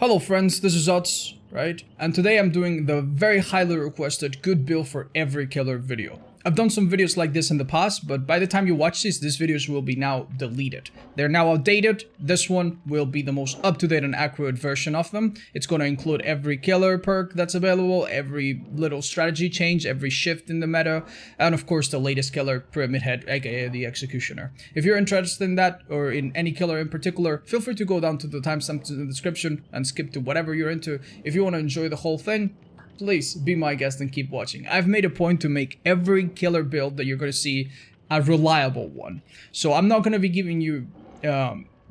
Hello friends, this is Otz, right? And today I'm doing the very highly requested good build for every killer video. I've done some videos like this in the past, but by the time you watch these videos will be now deleted. They're now outdated. This one will be the most up-to-date and accurate version of them. It's going to include every killer perk that's available, every little strategy change, every shift in the meta, and of course the latest killer, Pyramid Head, aka the Executioner. If you're interested in that, or in any killer in particular, feel free to go down to the timestamps in the description and skip to whatever you're into. If you want to enjoy the whole thing, please be my guest and keep watching. I've made a point to make every killer build that you're going to see a reliable one. So I'm not going to be giving you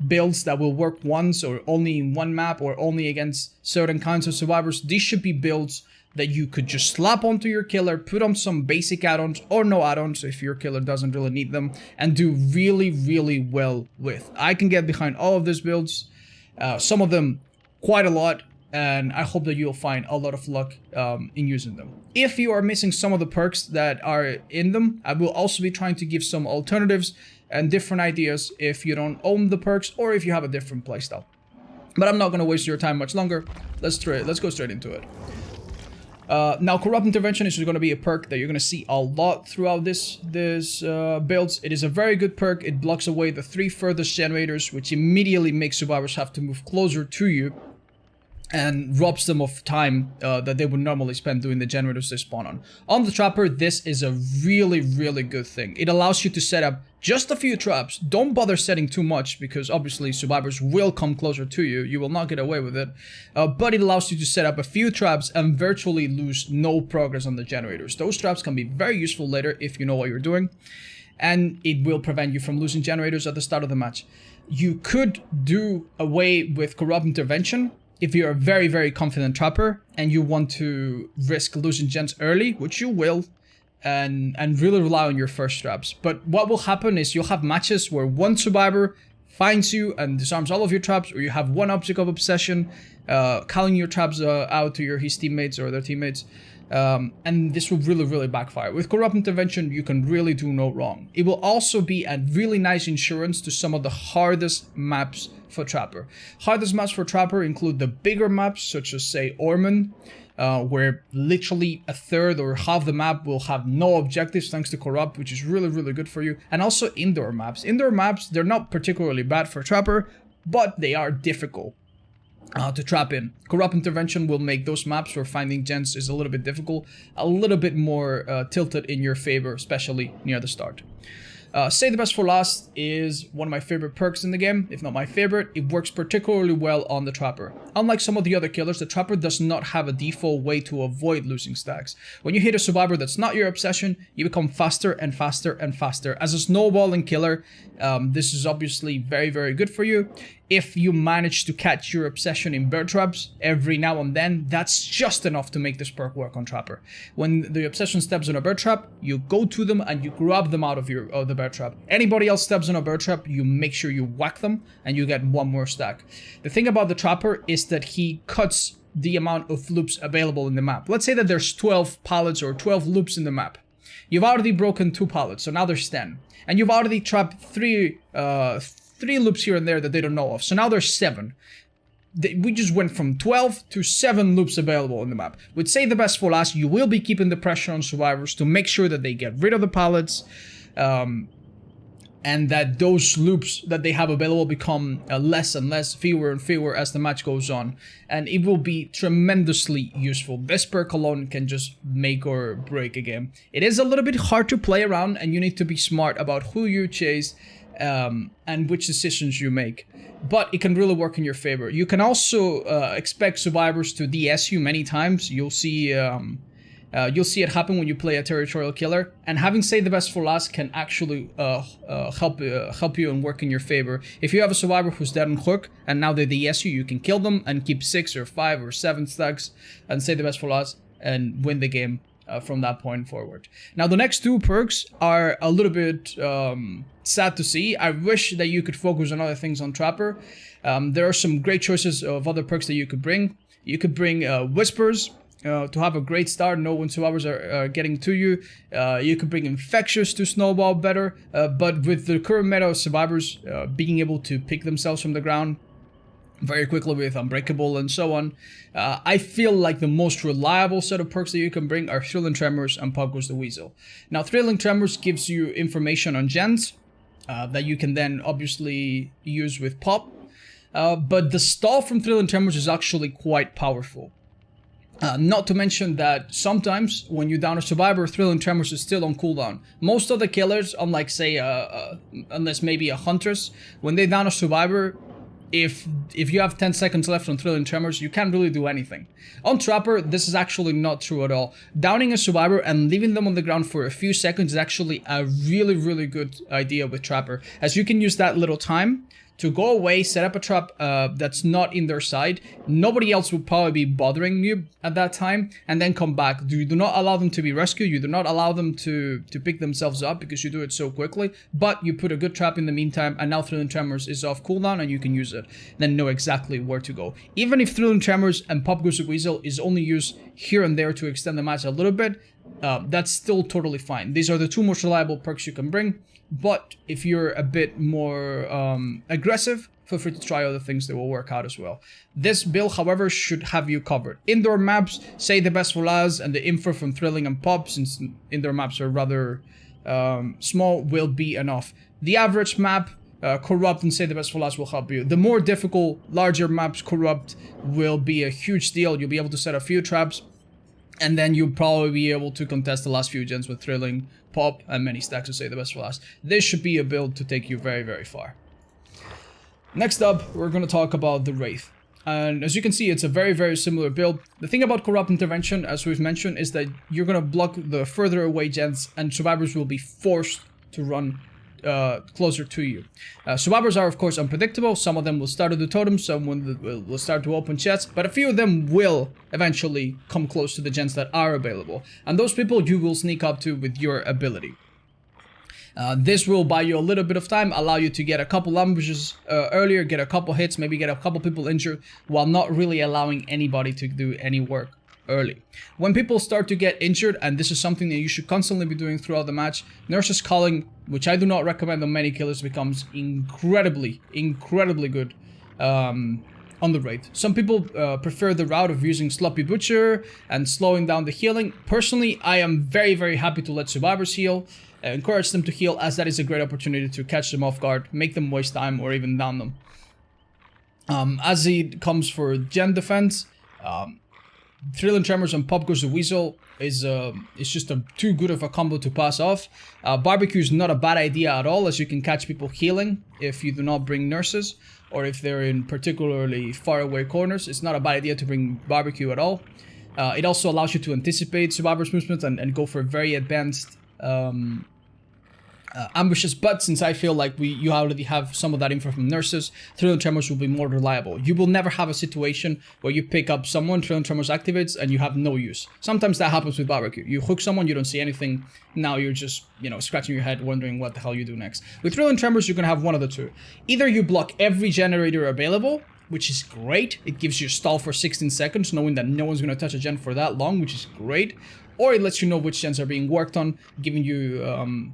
builds that will work once or only in one map or only against certain kinds of survivors. These should be builds that you could just slap onto your killer, put on some basic add-ons or no add-ons if your killer doesn't really need them, and do really, really well with. I can get behind all of these builds, some of them quite a lot, and I hope that you'll find a lot of luck in using them. If you are missing some of the perks that are in them, I will also be trying to give some alternatives and different ideas if you don't own the perks or if you have a different playstyle. But I'm not going to waste your time much longer. Let's go straight into it. Now, Corrupt Intervention is going to be a perk that you're going to see a lot throughout this builds. It is a very good perk. It blocks away the 3 furthest generators, which immediately makes survivors have to move closer to you and robs them of time that they would normally spend doing the generators they spawn on. On the Trapper, this is a really, really good thing. It allows you to set up just a few traps. Don't bother setting too much because obviously survivors will come closer to you. You will not get away with it. But it allows you to set up a few traps and virtually lose no progress on the generators. Those traps can be very useful later if you know what you're doing. And it will prevent you from losing generators at the start of the match. You could do away with Corrupt Intervention if you're a very, very confident trapper and you want to risk losing gens early, which you will, and really rely on your first traps. But what will happen is you'll have matches where one survivor finds you and disarms all of your traps, or you have one object of obsession, calling your traps out to his teammates or their teammates. And this will really, really backfire. With Corrupt Intervention, you can really do no wrong. It will also be a really nice insurance to some of the hardest maps for Trapper. Hardest maps for Trapper include the bigger maps, such as, say, Orman, where literally a third or half the map will have no objectives thanks to Corrupt, which is really, really good for you. And also indoor maps. Indoor maps, they're not particularly bad for Trapper, but they are difficult to trap in. Corrupt Intervention will make those maps where finding gens is a little bit difficult, a little bit more tilted in your favor, especially near the start. Save the Best for Last is one of my favorite perks in the game, if not my favorite. It works particularly well on the Trapper. Unlike some of the other killers, the Trapper does not have a default way to avoid losing stacks. When you hit a survivor that's not your obsession, you become faster and faster and faster. As a snowballing killer, this is obviously very, very good for you. If you manage to catch your obsession in bear traps every now and then, that's just enough to make this perk work on Trapper. When the obsession steps on a bear trap, you go to them and you grab them out of the bear trap. Anybody else steps on a bear trap, you make sure you whack them and you get one more stack. The thing about the Trapper is that he cuts the amount of loops available in the map. Let's say that there's 12 pallets or 12 loops in the map. You've already broken 2 pallets, so now there's 10. And you've already trapped 3 loops here and there that they don't know of. So now there's 7. We just went from 12 to 7 loops available in the map. With Save the Best for Last, you will be keeping the pressure on survivors to make sure that they get rid of the pallets, and that those loops that they have available become less and less, fewer and fewer as the match goes on. And it will be tremendously useful. This perk alone can just make or break a game. It is a little bit hard to play around, and you need to be smart about who you chase and which decisions you make, but it can really work in your favor. You can also expect survivors to DS you many times. You'll see it happen when you play a territorial killer, and having Save the Best for Last can actually help you and work in your favor. If you have a survivor who's dead on hook and now they DS you, you can kill them and keep 6 or 5 or 7 stacks and Save the Best for Last and win the game from that point forward. Now, the next 2 perks are a little bit sad to see. I wish that you could focus on other things on Trapper. There are some great choices of other perks that you could bring. You could bring Whispers to have a great start, know when survivors are getting to you. You could bring Infectious to snowball better, but with the current meta of survivors being able to pick themselves from the ground, very quickly with Unbreakable and so on. I feel like the most reliable set of perks that you can bring are Thrilling Tremors and Pop Goes the Weasel. Now, Thrilling Tremors gives you information on gens that you can then obviously use with Pop. But the stall from Thrilling Tremors is actually quite powerful. Not to mention that sometimes when you down a survivor, Thrilling Tremors is still on cooldown. Most of the killers, unlike say, unless maybe a Huntress, when they down a survivor, if you have 10 seconds left on Thrilling Tremors, you can't really do anything. On Trapper, this is actually not true at all. Downing a survivor and leaving them on the ground for a few seconds is actually a really good idea with Trapper, as you can use that little time to go away, set up a trap that's not in their side. Nobody else will probably be bothering you at that time, and then come back. You do not allow them to be rescued. You do not allow them to pick themselves up because you do it so quickly. But you put a good trap in the meantime, and now Thrilling Tremors is off cooldown and you can use it. Then know exactly where to go. Even if Thrilling Tremors and Pop Goes the Weasel is only used here and there to extend the match a little bit, that's still totally fine. These are the two most reliable perks you can bring. But if you're a bit more aggressive, feel free to try other things that will work out as well. This build, however, should have you covered. Indoor maps, say the best for last, and the info from Thrilling and Pop, since indoor maps are rather small, will be enough. The average map, Corrupt and say the best for last will help you. The more difficult, larger maps, Corrupt will be a huge deal. You'll be able to set a few traps, and then you'll probably be able to contest the last few gens with Thrilling, Pop, and many stacks to say the best for last. This should be a build to take you very far. Next up, we're going to talk about the Wraith. And as you can see, it's a very similar build. The thing about Corrupt Intervention, as we've mentioned, is that you're going to block the further away gens, and survivors will be forced to run closer to you. Survivors are of course unpredictable. Some of them will start at the totem, some will start to open chests, but a few of them will eventually come close to the gens that are available, and those people you will sneak up to with your ability. This will buy you a little bit of time, allow you to get a couple ambushes earlier, get a couple hits, maybe get a couple people injured, while not really allowing anybody to do any work early. When people start to get injured, and this is something that you should constantly be doing throughout the match, Nurse's Calling, which I do not recommend on many killers, becomes incredibly good on the Wraith. Some people prefer the route of using Sloppy Butcher and slowing down the healing. Personally, I am very happy to let survivors heal, encourage them to heal, as that is a great opportunity to catch them off guard, make them waste time, or even down them. As it comes for gen defense, Thrilling Tremors and Pop Goes the Weasel is just too good of a combo to pass off. Barbecue is not a bad idea at all, as you can catch people healing if you do not bring nurses, or if they're in particularly far away corners. It's not a bad idea to bring Barbecue at all. It also allows you to anticipate survivors' movements and go for very advanced ambushes, but since I feel like you already have some of that info from nurses, Thrilling Tremors will be more reliable. You will never have a situation where you pick up someone, Thrilling Tremors activates, and you have no use. Sometimes that happens with Barbecue. You hook someone, you don't see anything, now you're just, scratching your head wondering what the hell you do next. With Thrilling Tremors, you're gonna have one of the two. Either you block every generator available, which is great. It gives you a stall for 16 seconds, knowing that no one's gonna touch a gen for that long, which is great. Or it lets you know which gens are being worked on, giving you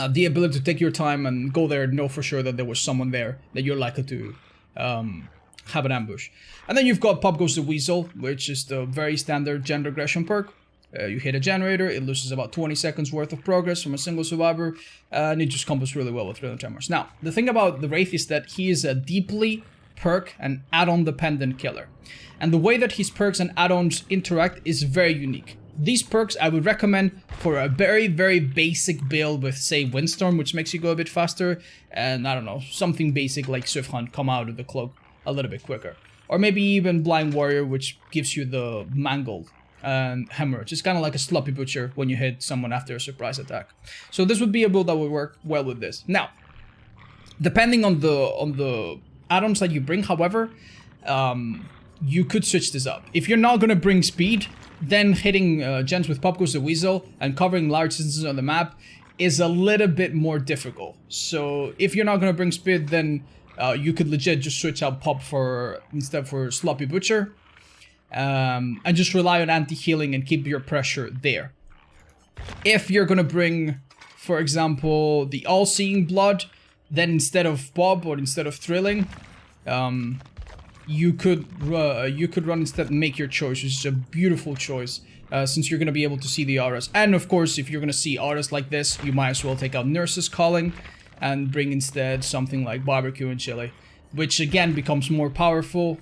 the ability to take your time and go there and know for sure that there was someone there that you're likely to have an ambush. And then you've got Pop Goes the Weasel, which is the very standard gen regression perk. You hit a generator, it loses about 20 seconds worth of progress from a single survivor, and it just combos really well with Thrilling Tremors. Now, the thing about the Wraith is that he is a deeply perk and add-on dependent killer. And the way that his perks and add-ons interact is very unique. These perks I would recommend for a very basic build with, say, Windstorm, which makes you go a bit faster, and I don't know, something basic like Swift Hunt, come out of the cloak a little bit quicker. Or maybe even Blind Warrior, which gives you the Mangled and Hemorrhage. It's kind of like a Sloppy Butcher when you hit someone after a surprise attack. So this would be a build that would work well with this. Now, depending on the add-ons that you bring, however, you could switch this up. If you're not going to bring speed, then hitting gens with Pop Goes the Weasel and covering large distances on the map is a little bit more difficult. So if you're not going to bring speed, then you could legit just switch out Pop instead for Sloppy Butcher, and just rely on anti-healing and keep your pressure there. If you're going to bring, for example, the All-Seeing Blood, then instead of Pop or instead of Thrilling, you could run instead and make your choice, which is a beautiful choice, since you're going to be able to see the auras. And of course, if you're going to see auras like this, you might as well take out Nurse's Calling and bring instead something like Barbecue and Chili, which again becomes more powerful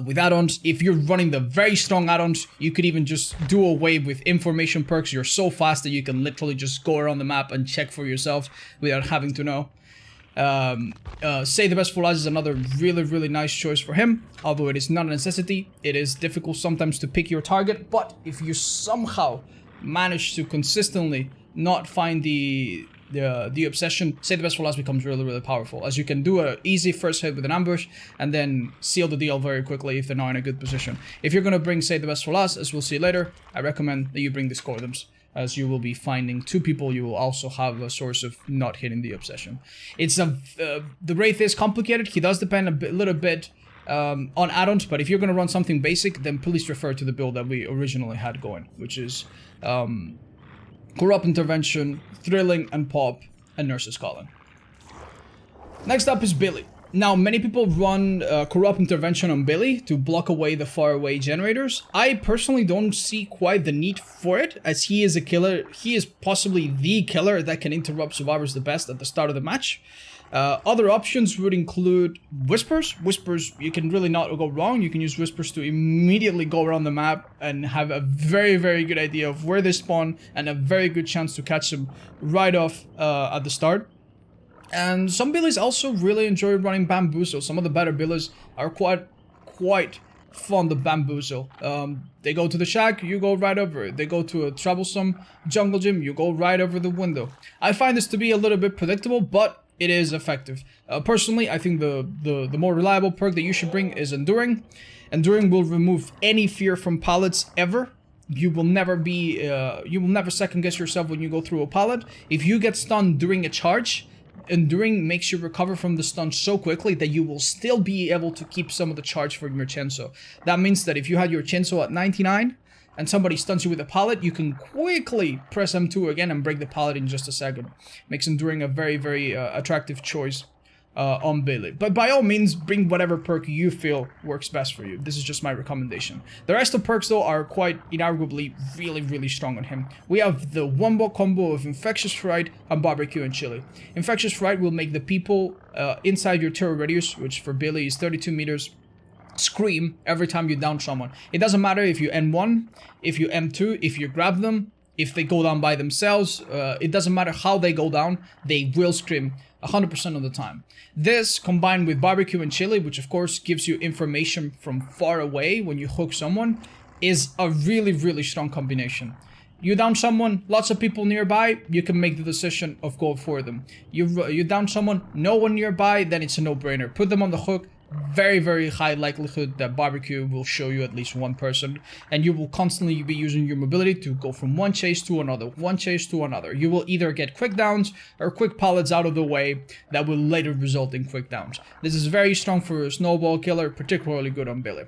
with add-ons. If you're running the very strong add-ons, you could even just do away with information perks. You're so fast that you can literally just go around the map and check for yourself without having to know. Say the Best for Last is another really nice choice for him, although it is not a necessity. It is difficult sometimes to pick your target, but if you somehow manage to consistently not find the obsession, Say the Best for Last becomes really powerful, as you can do an easy first hit with an ambush and then seal the deal very quickly if they're not in a good position. If you're gonna bring Say the Best for Last, as we'll see later, I recommend that you bring Discordums, as you will be finding two people. You will also have a source of not hitting the obsession. It's the Wraith is complicated. He does depend a little bit on add-ons, but if you're going to run something basic, then please refer to the build that we originally had going, which is Corrupt Intervention, Thrilling and Pop, and Nurse's Calling. Next up is Billy. Now, many people run Corrupt Intervention on Billy to block away the faraway generators. I personally don't see quite the need for it, as he is a killer. He is possibly the killer that can interrupt survivors the best at the start of the match. Other options would include Whispers. Whispers, you can really not go wrong. You can use Whispers to immediately go around the map and have a very good idea of where they spawn and a very good chance to catch them right off at the start. And some billies also really enjoy running Bamboozle. Some of the better billies are quite fond of Bamboozle. They go to the shack, you go right over it. They go to a troublesome jungle gym, you go right over the window. I find this to be a little bit predictable, but it is effective. Personally, I think the more reliable perk that you should bring is Enduring. Enduring will remove any fear from pallets ever. You will never second guess yourself when you go through a pallet. If you get stunned during a charge, Enduring makes you recover from the stun so quickly that you will still be able to keep some of the charge from your Chenso. That means that if you had your Chenso at 99 and somebody stuns you with a pallet, you can quickly press M2 again and break the pallet in just a second. Makes Enduring a very attractive choice on Billy. But by all means, bring whatever perk you feel works best for you. This is just my recommendation. The rest of perks, though, are quite inarguably really strong on him. We have the wombo combo of Infectious Fright and Barbecue and Chili. Infectious Fright will make the people inside your terror radius, which for Billy is 32 meters, scream every time you down someone. It doesn't matter if you N1, if you M2, if you grab them, if they go down by themselves. It doesn't matter how they go down, they will scream 100% of the time. This, combined with Barbecue and Chili, which of course gives you information from far away when you hook someone, is a really strong combination. You down someone, lots of people nearby, you can make the decision of go for them. You down someone, no one nearby, then it's a no-brainer. Put them on the hook. Very high likelihood that Barbecue will show you at least one person, and you will constantly be using your mobility to go from one chase to another, You will either get quick downs or quick pallets out of the way that will later result in quick downs. This is very strong for a snowball killer, particularly good on Billy.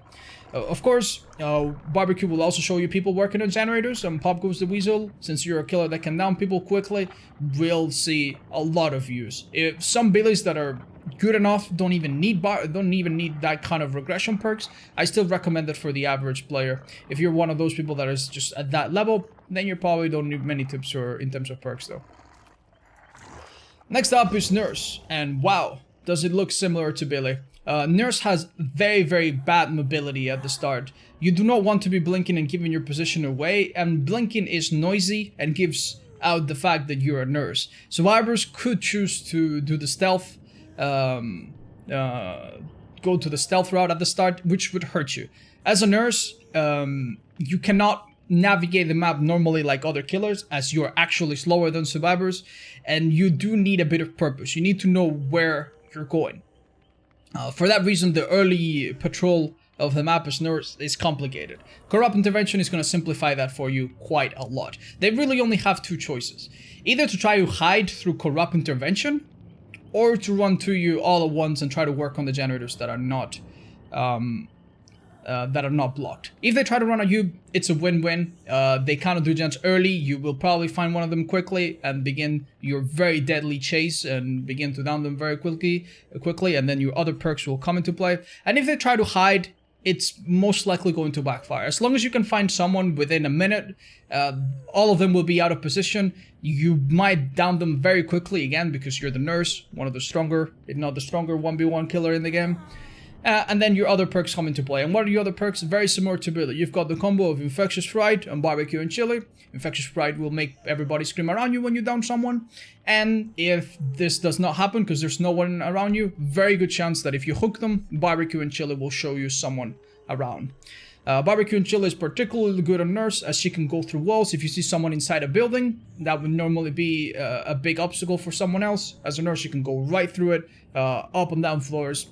Of course, Barbecue will also show you people working on generators, and Pop Goes the Weasel, since you're a killer that can down people quickly, will see a lot of use. If some billies that are good enough don't even need that kind of regression perks, I still recommend it for the average player. If you're one of those people that is just at that level, then you probably don't need many tips in terms of perks though. Next up is Nurse, and wow, does it look similar to Billy. Nurse has very bad mobility at the start. You do not want to be blinking and giving your position away, and blinking is noisy and gives out the fact that you're a nurse. Survivors could choose to do the stealth, go to the stealth route at the start, which would hurt you. As a nurse, you cannot navigate the map normally like other killers, as you're actually slower than survivors, and you do need a bit of purpose. You need to know where you're going. For that reason, the early patrol of the map as Nurse is complicated. Corrupt Intervention is going to simplify that for you quite a lot. They really only have two choices. Either to try to hide through Corrupt Intervention, or to run to you all at once and try to work on the generators that are not that are not blocked. If they try to run at you, it's a win-win. They kind of do gens early. You will probably find one of them quickly and begin your very deadly chase and begin to down them very quickly, and then your other perks will come into play. And if they try to hide, it's most likely going to backfire. As long as you can find someone within a minute, all of them will be out of position. You might down them very quickly again because you're the nurse, one of the stronger, if not the stronger 1v1 killer in the game. And then your other perks come into play. And what are your other perks? Very similar to Billy. You've got the combo of Infectious Fright and Barbecue and Chili. Infectious Fright will make everybody scream around you when you down someone. And if this does not happen because there's no one around you, very good chance that if you hook them, Barbecue and Chili will show you someone around. Barbecue and Chili is particularly good on Nurse as she can go through walls. If you see someone inside a building, that would normally be a big obstacle for someone else. As a nurse, you can go right through it, up and down floors.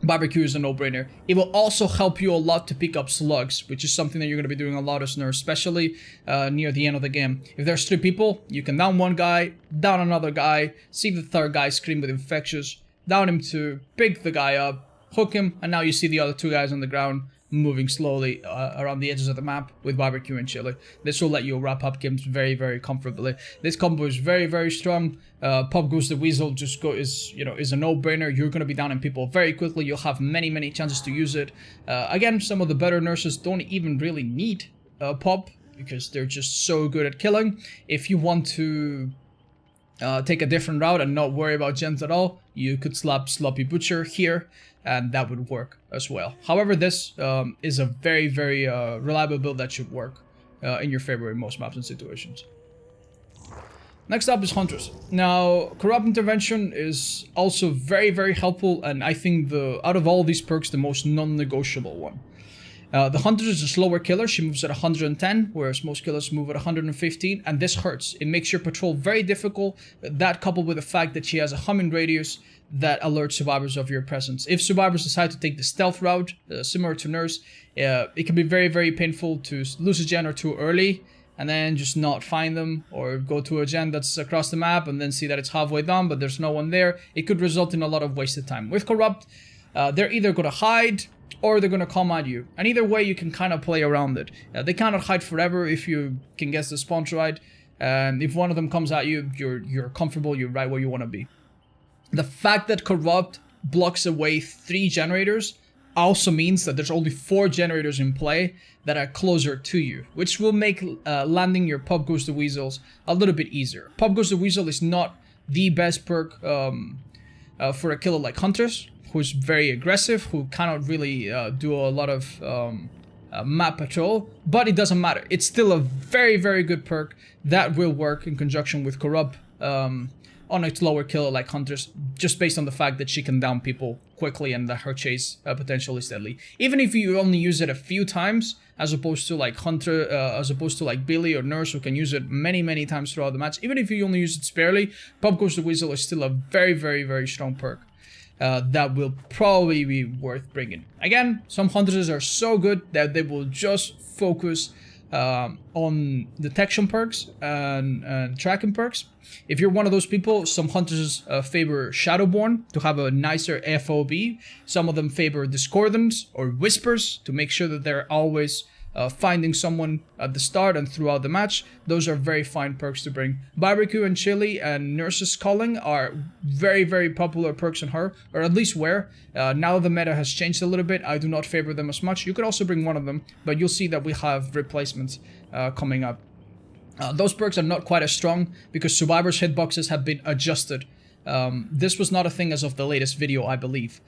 Barbecue is a no-brainer. It will also help you a lot to pick up slugs, which is something that you're going to be doing a lot as nurse, especially near the end of the game. If there's 3 people, you can down one guy, down another guy, see the third guy scream with infectious, down him to pick the guy up, hook him, and now you see the other 2 guys on the ground moving slowly around the edges of the map with Barbecue and Chili. This will let you wrap up games very, very comfortably. This combo is very, very strong. Pop Goes the Weasel is a no-brainer. You're going to be downing people very quickly. You'll have many, many chances to use it. Again, some of the better nurses don't even really need Pop because they're just so good at killing. If you want to take a different route and not worry about gens at all, you could slap Sloppy Butcher here, and that would work as well. However, this is a very, very reliable build that should work in your favor in most maps and situations. Next up is Huntress. Now, Corrupt Intervention is also very, very helpful, and I think out of all these perks, the most non-negotiable one. The Huntress is a slower killer. She moves at 110, whereas most killers move at 115, and this hurts. It makes your patrol very difficult. That coupled with the fact that she has a humming radius that alerts survivors of your presence. If survivors decide to take the stealth route, similar to Nurse, it can be very, very painful to lose a gen or 2 early, and then just not find them, or go to a gen that's across the map and then see that it's halfway done, but there's no one there. It could result in a lot of wasted time. With Corrupt, they're either going to hide, or they're going to come at you. And either way, you can kind of play around it. They cannot hide forever if you can guess the spawns right. And if one of them comes at you, you're comfortable, you're right where you want to be. The fact that Corrupt blocks away 3 generators also means that there's only 4 generators in play that are closer to you, which will make landing your Pop Goes the Weasels a little bit easier. Pop Goes the Weasel is not the best perk for a killer like Huntress, who's very aggressive, who cannot really do a lot of map patrol, but it doesn't matter. It's still a very, very good perk that will work in conjunction with Corrupt on a slower killer like Huntress, just based on the fact that she can down people quickly and that her chase potential is deadly. Even if you only use it a few times, as opposed to like Billy or Nurse, who can use it many, many times throughout the match, even if you only use it sparingly, Pop Goes the Weasel is still a very, very, very strong perk. That will probably be worth bringing. Again, some Huntresses are so good that they will just focus on detection perks and tracking perks. If you're one of those people, some Huntresses favor Shadowborn to have a nicer FOB. Some of them favor Discordance or Whispers to make sure that they're always finding someone at the start and throughout the match. Those are very fine perks to bring. Barbecue and Chili and Nurse's Calling are very, very popular perks on her, or at least were. Now the meta has changed a little bit. I do not favor them as much. You could also bring one of them, but you'll see that we have replacements coming up. Those perks are not quite as strong because Survivor's hitboxes have been adjusted. This was not a thing as of the latest video, I believe.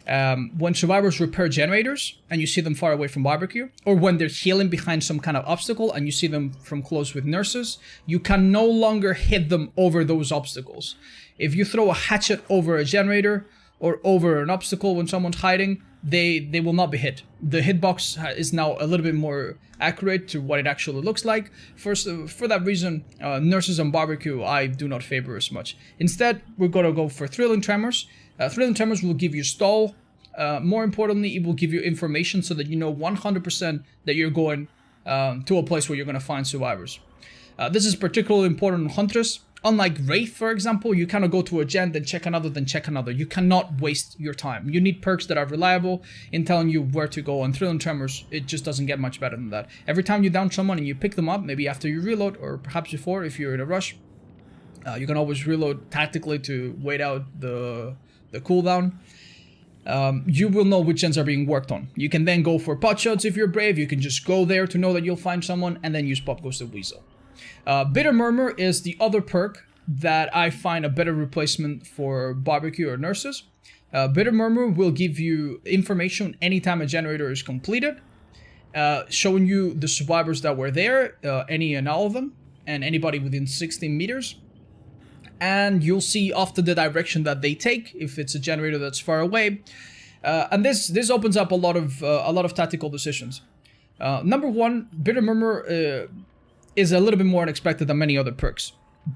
When survivors repair generators and you see them far away from Barbecue, or when they're healing behind some kind of obstacle and you see them from close with Nurses, you can no longer hit them over those obstacles. If you throw a hatchet over a generator or over an obstacle when someone's hiding, they will not be hit. The hitbox is now a little bit more accurate to what it actually looks like. First, for that reason, Nurses and Barbecue I do not favor as much. Instead, we're gonna go for Thrilling Tremors. Thrilling Tremors will give you stall. More importantly, it will give you information so that you know 100% that you're going to a place where you're going to find survivors. This is particularly important in Huntress, Unlike Wraith, for example, you kind of go to a gen, then check another, then check another. You cannot waste your time. You need perks that are reliable in telling you where to go. And Thrill and Tremors, it just doesn't get much better than that. Every time you down someone and you pick them up, maybe after you reload, or perhaps before if you're in a rush, you can always reload tactically to wait out the cooldown. You will know which gens are being worked on. You can then go for pot shots if you're brave. You can just go there to know that you'll find someone, and then use Pop Goes the Weasel. Bitter Murmur is the other perk that I find a better replacement for Barbecue or Nurses. Bitter Murmur will give you information anytime a generator is completed, showing you the survivors that were there, any and all of them, and anybody within 16 meters. And you'll see often the direction that they take if it's a generator that's far away. And this opens up a lot of tactical decisions. Number one, Bitter Murmur is a little bit more unexpected than many other perks.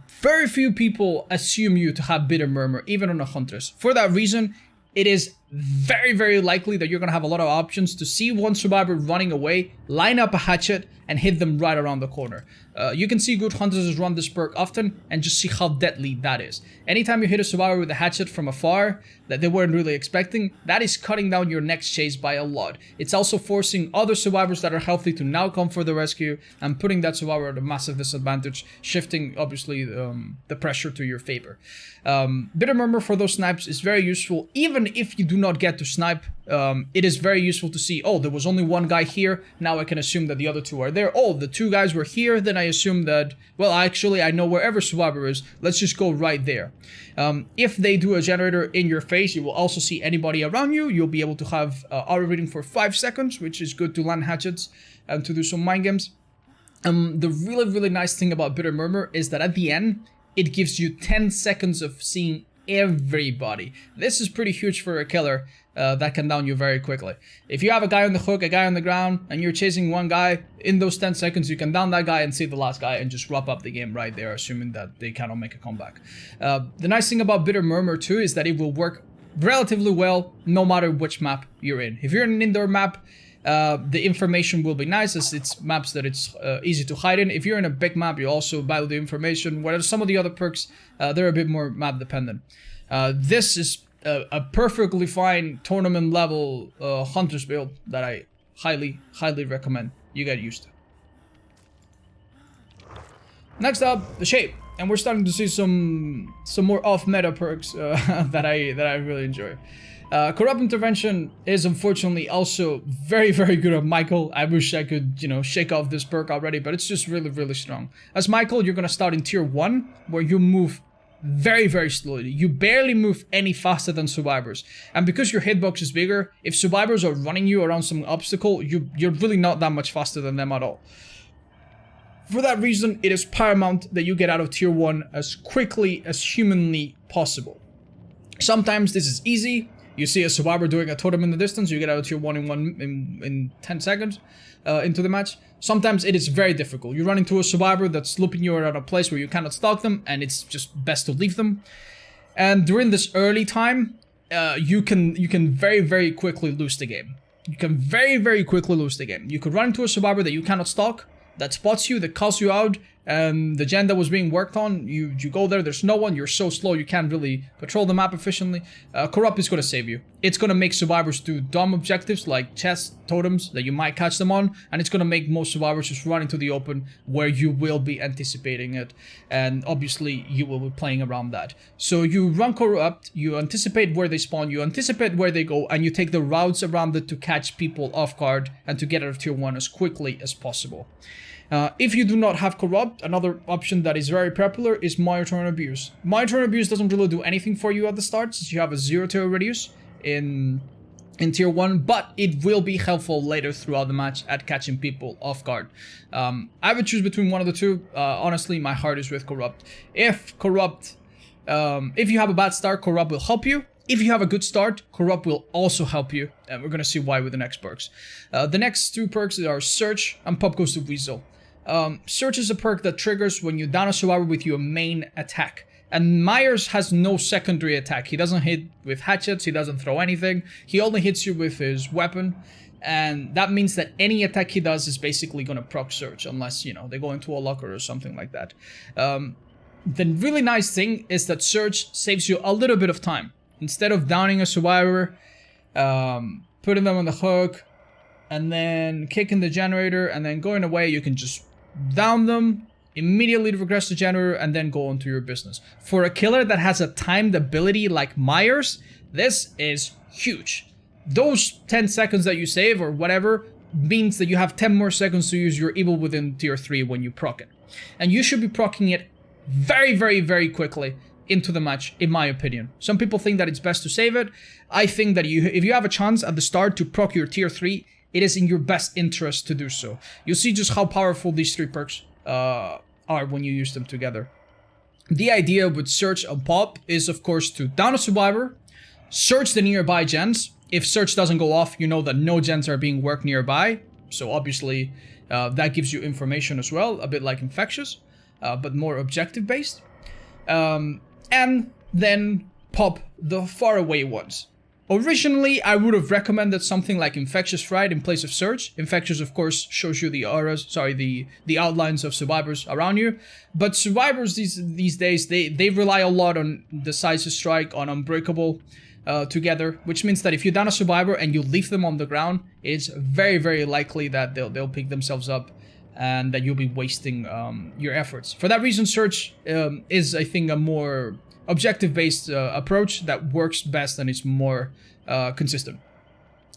Very few people assume you to have Bitter Murmur, even on a Huntress. For that reason, it is very, very likely that you're going to have a lot of options to see one survivor running away, line up a hatchet, and hit them right around the corner. You can see good Huntresses run this perk often, and just see how deadly that is. Anytime you hit a survivor with a hatchet from afar that they weren't really expecting, that is cutting down your next chase by a lot. It's also forcing other survivors that are healthy to now come for the rescue, and putting that survivor at a massive disadvantage, shifting, obviously, the pressure to your favor. Bitter Murmur for those snipes is very useful. Even if you do not get to snipe, it is very useful to see, oh, there was only one guy here, now I can assume that the other two are there. Oh, the two guys were here, then I assume that, well, actually, I know wherever survivor is, let's just go right there. If they do a generator in your face, you will also see anybody around you. You'll be able to have auto reading for 5 seconds, which is good to land hatchets and to do some mind games. The really, really nice thing about Bitter Murmur is that at the end, it gives you 10 seconds of seeing everybody. This is pretty huge for a killer that can down you very quickly. If you have a guy on the hook, a guy on the ground, and you're chasing one guy, in those 10 seconds you can down that guy and see the last guy and just wrap up the game right there, assuming that they cannot make a comeback. The nice thing about Bitter Murmur too is that it will work relatively well no matter which map you're in. If you're in an indoor map, the information will be nice, as it's maps that it's easy to hide in. If you're in a big map, you also value the information, whereas some of the other perks, they're a bit more map dependent. This is a perfectly fine tournament level Huntress build that I highly, highly recommend you get used to. Next up, the shape, and we're starting to see some more off-meta perks that I really enjoy. Corrupt Intervention is unfortunately also very, very good at Michael. I wish I could, shake off this perk already, but it's just really, really strong. As Michael, you're going to start in tier 1, where you move very, very slowly. You barely move any faster than survivors. And because your hitbox is bigger, if survivors are running you around some obstacle, you're really not that much faster than them at all. For that reason, it is paramount that you get out of tier 1 as quickly as humanly possible. Sometimes this is easy. You see a survivor doing a totem in the distance, you get out of tier 1 in 10 seconds into the match. Sometimes it is very difficult. You run into a survivor that's looping you around a place where you cannot stalk them, and it's just best to leave them. And during this early time, you can very, very quickly lose the game. You can very, very quickly lose the game. You could run into a survivor that you cannot stalk, that spots you, that calls you out, and the gen that was being worked on, you go there, there's no one, you're so slow, you can't really control the map efficiently. Corrupt is going to save you. It's going to make survivors do dumb objectives like chest totems that you might catch them on, and it's going to make most survivors just run into the open where you will be anticipating it, and obviously you will be playing around that. So you run Corrupt, you anticipate where they spawn, you anticipate where they go, and you take the routes around it to catch people off guard and to get out of tier 1 as quickly as possible. If you do not have Corrupt, another option that is very popular is Monitor and Abuse. Monitor and Abuse doesn't really do anything for you at the start, since you have a 0 tier radius in tier 1, but it will be helpful later throughout the match at catching people off guard. I would choose between one of the two. Honestly, my heart is with Corrupt. If you have a bad start, Corrupt will help you. If you have a good start, Corrupt will also help you, and we're going to see why with the next perks. The next two perks are Search and Pop Goes the Weasel. Search is a perk that triggers when you down a survivor with your main attack. And Myers has no secondary attack. He doesn't hit with hatchets, he doesn't throw anything. He only hits you with his weapon. And that means that any attack he does is basically going to proc Search, unless, they go into a locker or something like that. The really nice thing is that Surge saves you a little bit of time. Instead of downing a survivor, putting them on the hook, and then kicking the generator, and then going away, you can just down them, immediately regress the generator, and then go on to your business. For a killer that has a timed ability like Myers, this is huge. Those 10 seconds that you save, or whatever, means that you have 10 more seconds to use your Evil Within tier 3 when you proc it. And you should be proccing it very, very, very quickly into the match, in my opinion. Some people think that it's best to save it. I think that if you have a chance at the start to proc your tier 3, it is in your best interest to do so. You'll see just how powerful these 3 perks are when you use them together. The idea with Search and Pop is, of course, to down a survivor, search the nearby gens. If Search doesn't go off, you know that no gens are being worked nearby. So obviously, that gives you information as well, a bit like Infectious, but more objective based. And then pop the faraway ones. Originally, I would have recommended something like Infectious Fright in place of Search. Infectious, of course, shows you the auras, the outlines of survivors around you. But survivors these days, they rely a lot on Decisive Strike, on Unbreakable together, which means that if you down a survivor and you leave them on the ground, it's very, very likely that they'll pick themselves up and that you'll be wasting your efforts. For that reason, Search is, I think, a more objective-based approach that works best and is more consistent.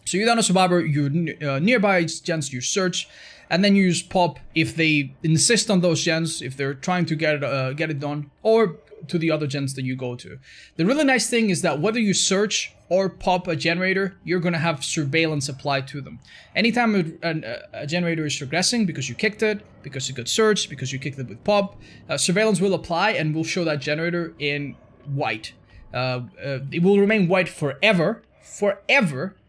So you down a survivor, you nearby gens, you search, and then you use pop if they insist on those gens, if they're trying to get it done, or to the other gens that you go to. The really nice thing is that whether you search or pop a generator, you're going to have surveillance applied to them. Anytime a generator is regressing because you kicked it, because it got searched, because you kicked it with pop, surveillance will apply and will show that generator in white. It will remain white forever,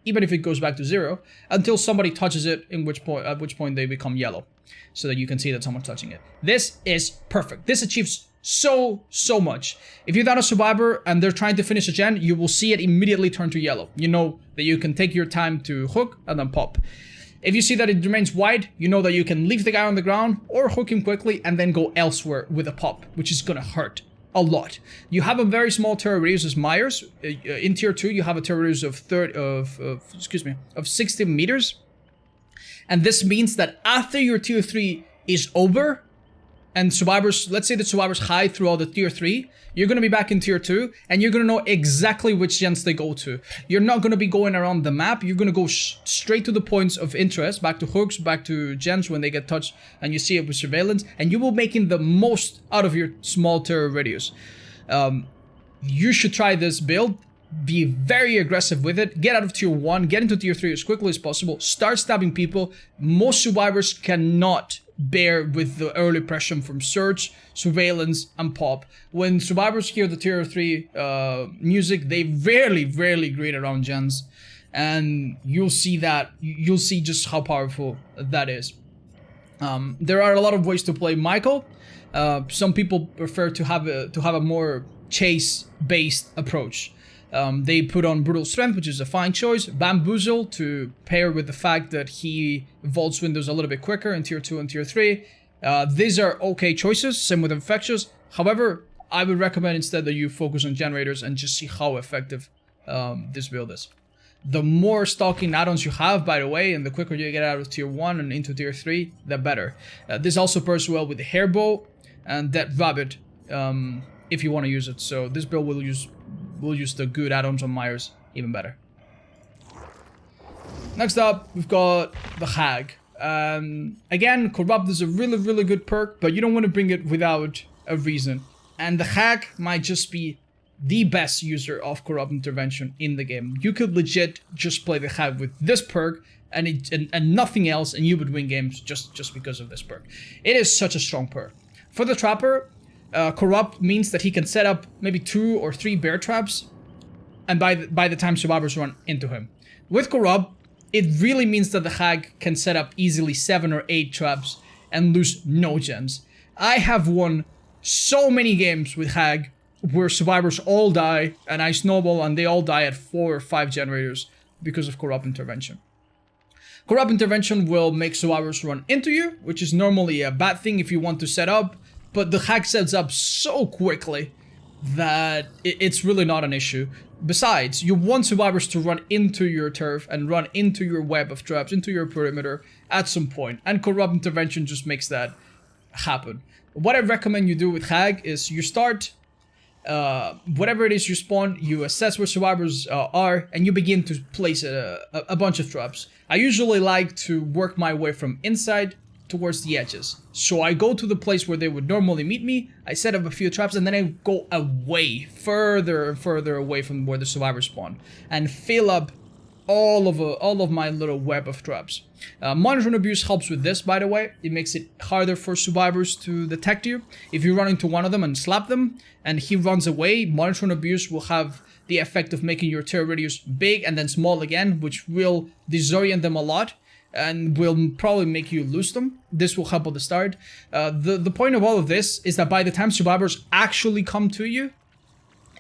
even if it goes back to 0, until somebody touches it, at which point they become yellow, so that you can see that someone's touching it. This is perfect. This achieves so much. If you're down a survivor and they're trying to finish a gen, you will see it immediately turn to yellow. You know that you can take your time to hook and then pop. If you see that it remains white, you know that you can leave the guy on the ground or hook him quickly and then go elsewhere with a pop, which is gonna hurt a lot. You have a very small terror radius as Myers. In tier 2, you have a terror radius of 60 meters. And this means that after your tier 3 is over, and survivors, let's say that survivors hide through all the tier 3, you're going to be back in tier 2, and you're going to know exactly which gens they go to. You're not going to be going around the map, you're going to go straight to the points of interest, back to hooks, back to gens when they get touched, and you see it with surveillance, and you will be making the most out of your small terror radius. You should try this build. Be very aggressive with it. Get out of tier 1, get into tier 3 as quickly as possible, start stabbing people. Most survivors cannot bear with the early pressure from search, surveillance, and pop. When survivors hear the tier 3 music, they rarely greet around gens, and you'll see just how powerful that is. There are a lot of ways to play Michael. Some people prefer to have a more chase-based approach. They put on Brutal Strength, which is a fine choice. Bamboozle to pair with the fact that he vaults windows a little bit quicker in tier 2 and tier 3. These are okay choices, same with Infectious. However, I would recommend instead that you focus on generators and just see how effective this build is. The more stalking add-ons you have, by the way, and the quicker you get out of tier 1 and into tier 3, the better. This also pairs well with the Hairbow and Dead Rabbit if you want to use it. So this build will use the good add-ons on Myers even better. Next up, we've got the Hag. Again, Corrupt is a really good perk, but you don't want to bring it without a reason. And the Hag might just be the best user of Corrupt Intervention in the game. You could legit just play the Hag with this perk and nothing else, and you would win games just because of this perk. It is such a strong perk. For the Trapper, Corrupt means that he can set up maybe 2 or 3 bear traps, and by the time survivors run into him. With Corrupt, it really means that the Hag can set up easily 7 or 8 traps and lose no gens. I have won so many games with Hag where survivors all die, and I snowball and they all die at 4 or 5 generators because of Corrupt Intervention. Corrupt Intervention will make survivors run into you, which is normally a bad thing if you want to set up but the hack sets up so quickly that it's really not an issue. Besides, you want survivors to run into your turf and run into your web of traps, into your perimeter at some point, and corrupt intervention just makes that happen. What I recommend you do with Hag is you start, whatever it is you spawn, you assess where survivors are, and you begin to place a bunch of traps. I usually like to work my way from inside towards the edges. So I go to the place where they would normally meet me, I set up a few traps, and then I go away, further and further away from where the survivors spawn, and fill up all of my little web of traps. Monitoring abuse helps with this, by the way. It makes it harder for survivors to detect you. If you run into one of them and slap them, and he runs away, monitoring abuse will have the effect of making your terror radius big and then small again, which will disorient them a lot and will probably make you lose them. This will help at the start. The point of all of this is that by the time survivors actually come to you,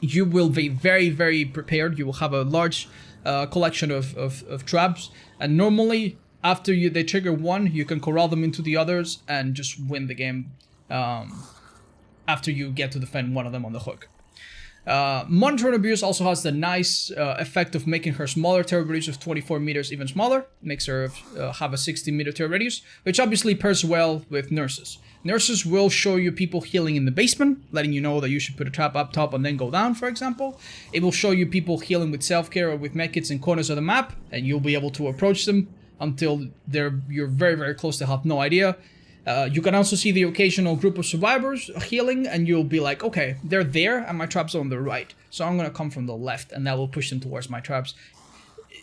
you will be very, very prepared. You will have a large collection of traps, and normally after they trigger one, you can corral them into the others and just win the game after you get to defend one of them on the hook. Monitoring abuse also has the nice effect of making her smaller terror radius of 24 meters even smaller. Makes her have a 60-meter terror radius, which obviously pairs well with nurses. Nurses will show you people healing in the basement, letting you know that you should put a trap up top and then go down, for example. It will show you people healing with self-care or with medkits in corners of the map, and you'll be able to approach them until you're very, very close to have no idea. You can also see the occasional group of survivors healing, and you'll be like, okay, they're there and my trap's on the right, so I'm gonna come from the left, and that will push them towards my traps.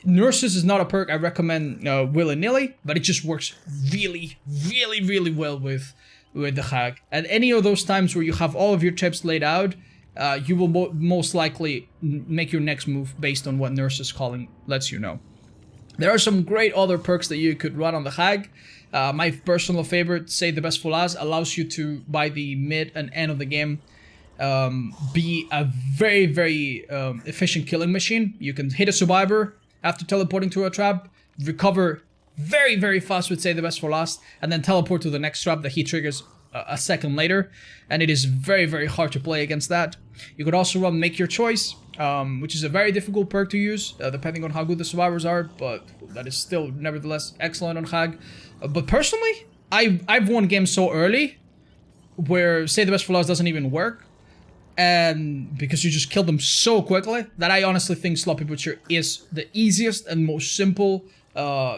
Nurses is not a perk I recommend willy-nilly, but it just works really, really, really well with the Hag. At any of those times where you have all of your tips laid out, you will most likely make your next move based on what Nurse's calling lets you know. There are some great other perks that you could run on the Hag. My personal favorite, Save the Best for Last, allows you to, by the mid and end of the game, be a very, very efficient killing machine. You can hit a survivor after teleporting to a trap, recover very, very fast with Save the Best for Last, and then teleport to the next trap that he triggers a second later, and it is very, very hard to play against that. You could also run Make Your Choice, which is a very difficult perk to use, depending on how good the survivors are, but that is still nevertheless excellent on Hag. But personally, I've won games so early where Save the Best for Last doesn't even work, and because you just kill them so quickly, that I honestly think Sloppy Butcher is the easiest and most simple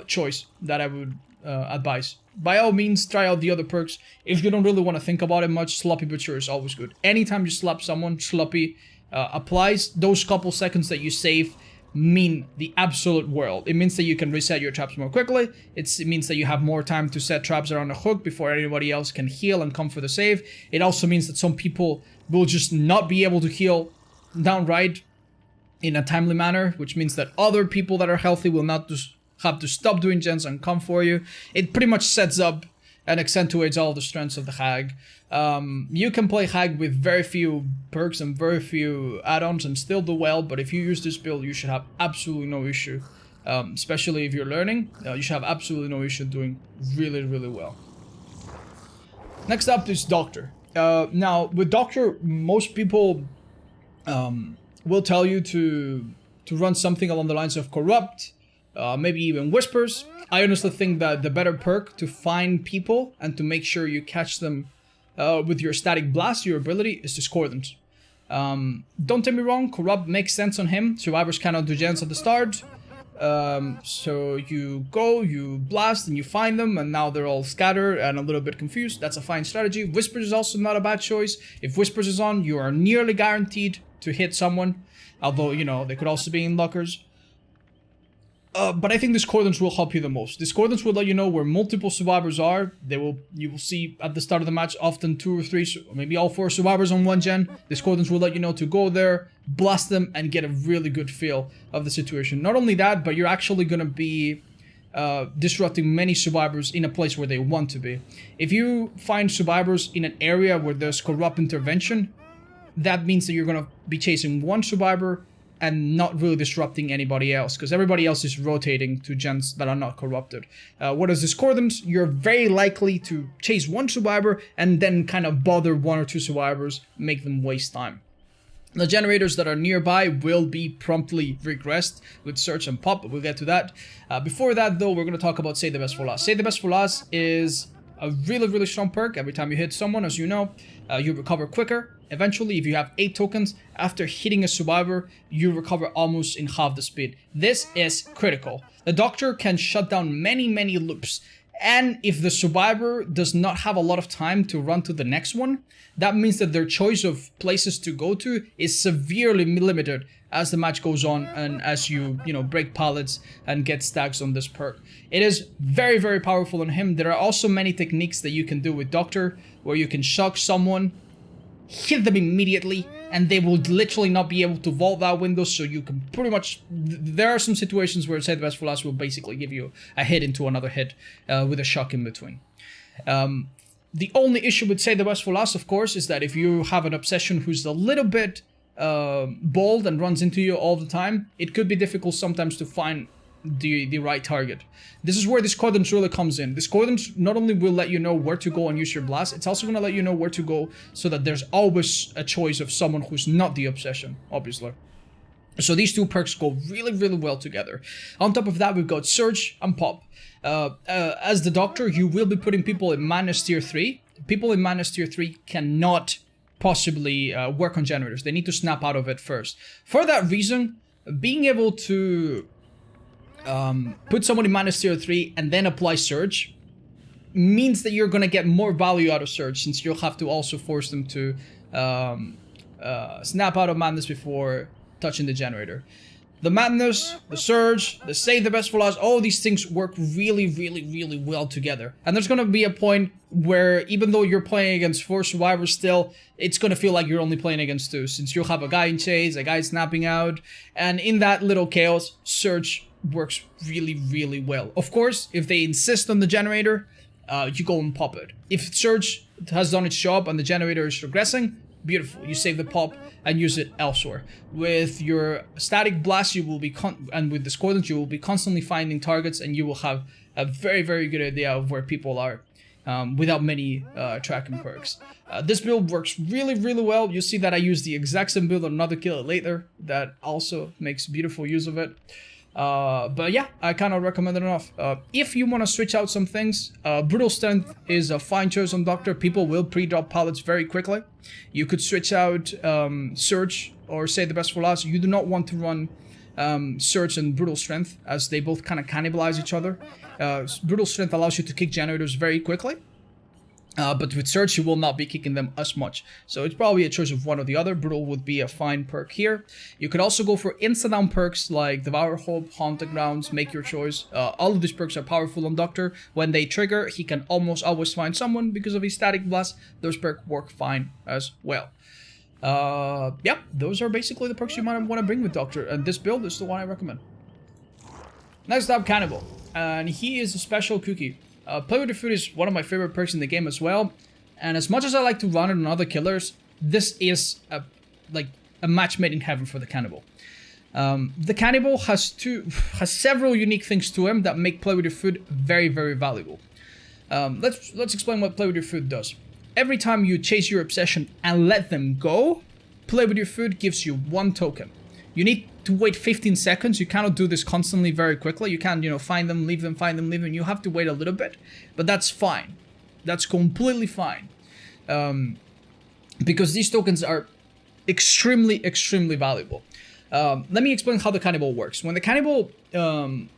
choice that I would advise. By all means, try out the other perks. If you don't really want to think about it much, Sloppy Butcher is always good. Anytime you slap someone, Sloppy applies. Those couple seconds that you save mean the absolute world. It means that you can reset your traps more quickly. It means that you have more time to set traps around a hook before anybody else can heal and come for the save. It also means that some people will just not be able to heal downright in a timely manner, which means that other people that are healthy will not just have to stop doing gens and come for you. It pretty much sets up and accentuates all the strengths of the Hag. You can play Hag with very few perks and very few add-ons and still do well, but if you use this build, you should have absolutely no issue. Especially if you're learning, you should have absolutely no issue doing really, really well. Next up is Doctor. Now, with Doctor, most people will tell you to run something along the lines of Corrupt, maybe even Whispers. I honestly think that the better perk to find people and to make sure you catch them with your Static Blast, your ability, is Discordance. Don't take me wrong, Corrupt makes sense on him. Survivors cannot do gens at the start. So you go, you blast, and you find them, and now they're all scattered and a little bit confused. That's a fine strategy. Whispers is also not a bad choice. If Whispers is on, you are nearly guaranteed to hit someone. Although, you know, they could also be in lockers. But I think Discordance will help you the most. Discordance will let you know where multiple survivors are. You will see at the start of the match often 2 or 3, or maybe all 4 survivors on one gen. Discordance will let you know to go there, blast them, and get a really good feel of the situation. Not only that, but you're actually going to be disrupting many survivors in a place where they want to be. If you find survivors in an area where there's corrupt intervention, that means that you're going to be chasing one survivor and not really disrupting anybody else, because everybody else is rotating to gens that are not corrupted. Whereas Discordant, you're very likely to chase one survivor and then kind of bother one or two survivors, make them waste time. The generators that are nearby will be promptly regressed with search and pop, but we'll get to that. Before that though, we're going to talk about Save the Best for Last. Save the Best for Last is a really strong perk. Every time you hit someone, as you know, you recover quicker. Eventually, if you have 8 tokens, after hitting a survivor, you recover almost in half the speed. This is critical. The doctor can shut down many loops. And if the survivor does not have a lot of time to run to the next one, that means that their choice of places to go to is severely limited as the match goes on and as you break pallets and get stacks on this perk. It is very powerful on him. There are also many techniques that you can do with Doctor, where you can shock someone, hit them immediately, and they will literally not be able to vault that window, so you can pretty much... There are some situations where Save the Best for Last will basically give you a hit into another hit with a shock in between. The only issue with Save the Best for Last, of course, is that if you have an obsession who's a little bit bold and runs into you all the time, it could be difficult sometimes to find the right target. This is where Discordance really comes in. Discordance not only will let you know where to go and use your blast, it's also going to let you know where to go so that there's always a choice of someone who's not the obsession, obviously. So these two perks go really well together. On top of that, we've got Surge and Pop. As the Doctor, you will be putting people in Madness Tier 3. People in Madness Tier 3 cannot possibly work on generators. They need to snap out of it first. For that reason, being able to put someone in Madness Tier 3 and then apply Surge means that you're going to get more value out of Surge, since you'll have to also force them to snap out of Madness before touching the generator. The Madness, the Surge, the Save the Best for Last, all these things work really well together. And there's going to be a point where, even though you're playing against 4 survivors still, it's going to feel like you're only playing against 2, since you'll have a guy in chase, a guy snapping out, and in that little chaos, Surge works really well. Of course, if they insist on the generator, you go and pop it. If Surge has done its job and the generator is regressing, beautiful. You save the pop and use it elsewhere. With your static blast, you will be and with Discordant, you will be constantly finding targets, and you will have a very good idea of where people are without many tracking perks. This build works really well. You see that I use the exact same build on another killer later that also makes beautiful use of it. But yeah, I cannot recommend it enough. If you want to switch out some things, Brutal Strength is a fine choice on Doctor. People will pre-drop pallets very quickly. You could switch out Surge or Save the Best for Last. You do not want to run Surge and Brutal Strength, as they both kind of cannibalize each other. Brutal Strength allows you to kick generators very quickly. But with Surge, you will not be kicking them as much. So it's probably a choice of one or the other. Brutal would be a fine perk here. You could also go for insta-down perks like Devour Hope, Haunt the Grounds, make your choice. All of these perks are powerful on Doctor. When they trigger, he can almost always find someone because of his static blast. Those perks work fine as well. Yeah, those are basically the perks you might want to bring with Doctor. And this build is the one I recommend. Next up, Cannibal. And he is a special cookie. Play with your food is one of my favorite perks in the game as well, and as much as I like to run it on other killers, this is a match made in heaven for the Cannibal. The Cannibal has several unique things to him that make Play with your food very valuable. Let's explain what Play with your food does. Every time you chase your obsession and let them go, Play with your food gives you 1 token. You need to wait 15 seconds. You cannot do this constantly very quickly. You can't, find them, leave them, find them, leave them. You have to wait a little bit, but that's fine. That's completely fine. Because these tokens are extremely valuable. Let me explain how the Cannibal works. When the Cannibal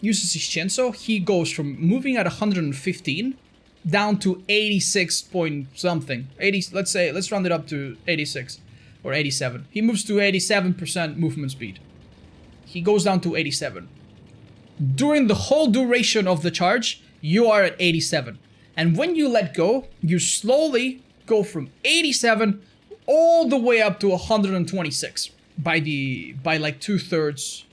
uses his chainsaw, he goes from moving at 115 down to 86 point something. 80, let's round it up to 86 or 87. He moves to 87% movement speed. He goes down to 87. During the whole duration of the charge, you are at 87. And when you let go, you slowly go from 87 all the way up to 126 by like 2/3.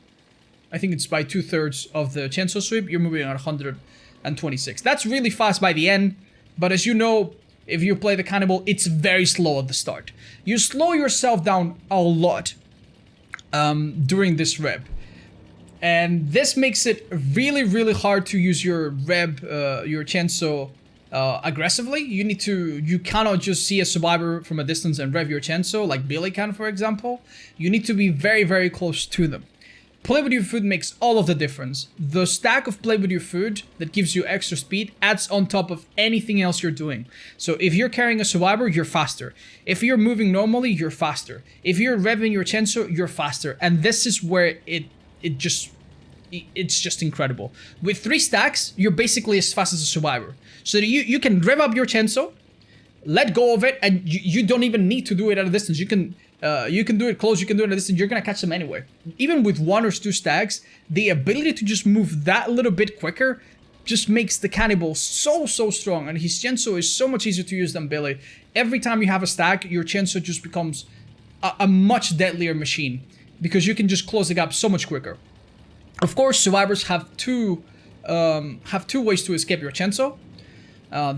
I think it's by 2/3 of the chainsaw sweep, you're moving at 126. That's really fast by the end, but as you know, if you play the Cannibal, it's very slow at the start. You slow yourself down a lot during this rep. And this makes it really, really hard to use your rep, your Chainsaw aggressively. You cannot just see a survivor from a distance and rev your Chainsaw like Billy can, for example. You need to be very, very close to them. Play with your food makes all of the difference. The stack of play with your food that gives you extra speed adds on top of anything else you're doing. So if you're carrying a survivor, you're faster. If you're moving normally, you're faster. If you're revving your Chainsaw, you're faster. And this is where it's just incredible. With 3 stacks, you're basically as fast as a survivor. So you can rev up your Chainsaw, let go of it, and you don't even need to do it at a distance. You can do it close, you can do it at a distance, you're gonna catch them anyway. Even with 1 or 2 stacks, the ability to just move that little bit quicker just makes the Cannibal so strong, and his Chainsaw is so much easier to use than Billy. Every time you have a stack, your Chainsaw just becomes a much deadlier machine, because you can just close the gap so much quicker. Of course, survivors have two ways to escape your Chainsaw.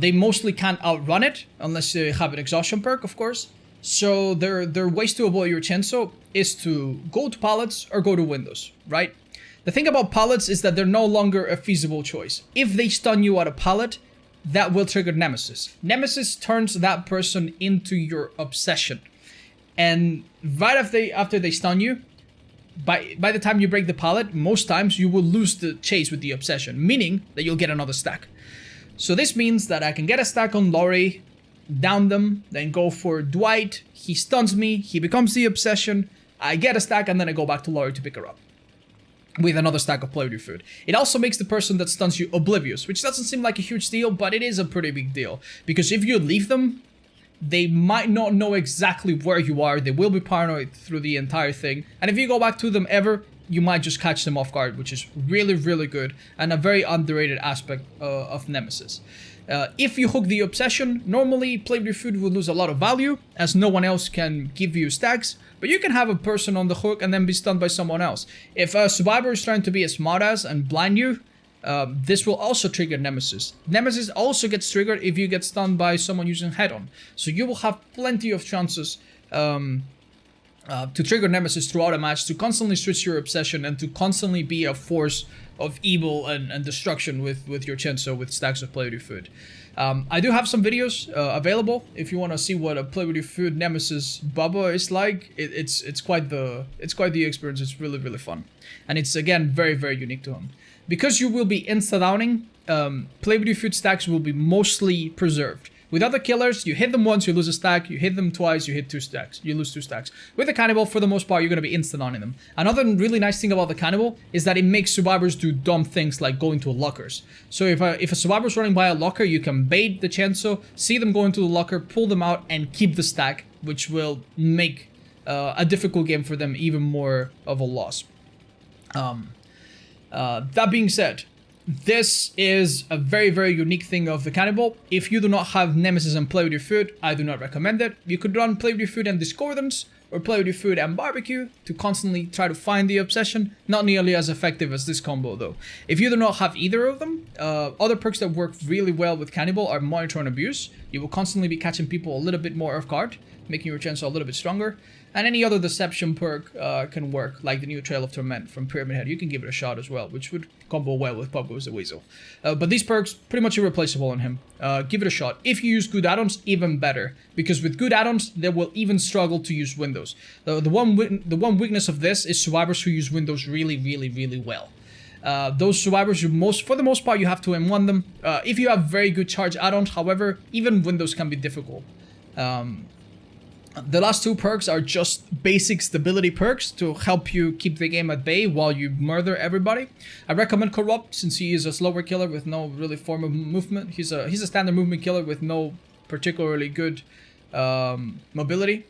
They mostly can't outrun it, unless they have an exhaustion perk, of course. So their ways to avoid your Chainsaw is to go to pallets or go to windows, right? The thing about pallets is that they're no longer a feasible choice. If they stun you at a pallet, that will trigger Nemesis. Nemesis turns that person into your obsession. And right after they stun you, by the time you break the pallet, most times you will lose the chase with the obsession, meaning that you'll get another stack. So this means that I can get a stack on Laurie, down them, then go for Dwight, he stuns me, he becomes the obsession, I get a stack, and then I go back to Laurie to pick her up with another stack of play with your food. It also makes the person that stuns you oblivious, which doesn't seem like a huge deal, but it is a pretty big deal. Because if you leave them, they might not know exactly where you are, they will be paranoid through the entire thing, and if you go back to them ever, you might just catch them off guard, which is really, really good, and a very underrated aspect of Nemesis. If you hook the obsession, normally play with your food will lose a lot of value, as no one else can give you stacks, but you can have a person on the hook and then be stunned by someone else. If a survivor is trying to be a smartass and blind you, this will also trigger Nemesis. Nemesis also gets triggered if you get stunned by someone using head-on, so you will have plenty of chances to trigger Nemesis throughout a match, to constantly switch your obsession, and to constantly be a force of evil and destruction with your Chainsaw with stacks of play with your food. I do have some videos available if you want to see what a play with your food Nemesis Bubba is like. It's quite the experience. It's really, really fun, and it's again very, very unique to him. Because you will be insta-downing, play with your food stacks will be mostly preserved. With other killers, you hit them once, you lose a stack. You hit them twice, you hit 2 stacks. You lose 2 stacks. With the Cannibal, for the most part, you're going to be instant-owning them. Another really nice thing about the Cannibal is that it makes survivors do dumb things like go into lockers. So if a survivor's running by a locker, you can bait the Chainsaw, see them go into the locker, pull them out, and keep the stack, which will make a difficult game for them even more of a loss. That being said, this is a very, very unique thing of the Cannibal. If you do not have Nemesis and play with your food, I do not recommend it. You could run play with your food and Discordance, or play with your food and barbecue to constantly try to find the obsession. Not nearly as effective as this combo though. If you do not have either of them, other perks that work really well with Cannibal are Monitor and Abuse. You will constantly be catching people a little bit more off guard, making your Chainsaw a little bit stronger. And any other deception perk can work, like the new Trail of Torment from Pyramid Head. You can give it a shot as well, which would combo well with Pop Goes the Weasel. But these perks, pretty much irreplaceable on him. Give it a shot. If you use good add-ons, even better. Because with good add-ons, they will even struggle to use Windows. The one weakness of this is survivors who use Windows really, really, really well. Those survivors, for the most part, you have to M1 them. If you have very good charge add-ons, however, even Windows can be difficult. The last 2 perks are just basic stability perks to help you keep the game at bay while you murder everybody. I recommend Corrupt since he is a slower killer with no really form of movement. He's a standard movement killer with no particularly good mobility.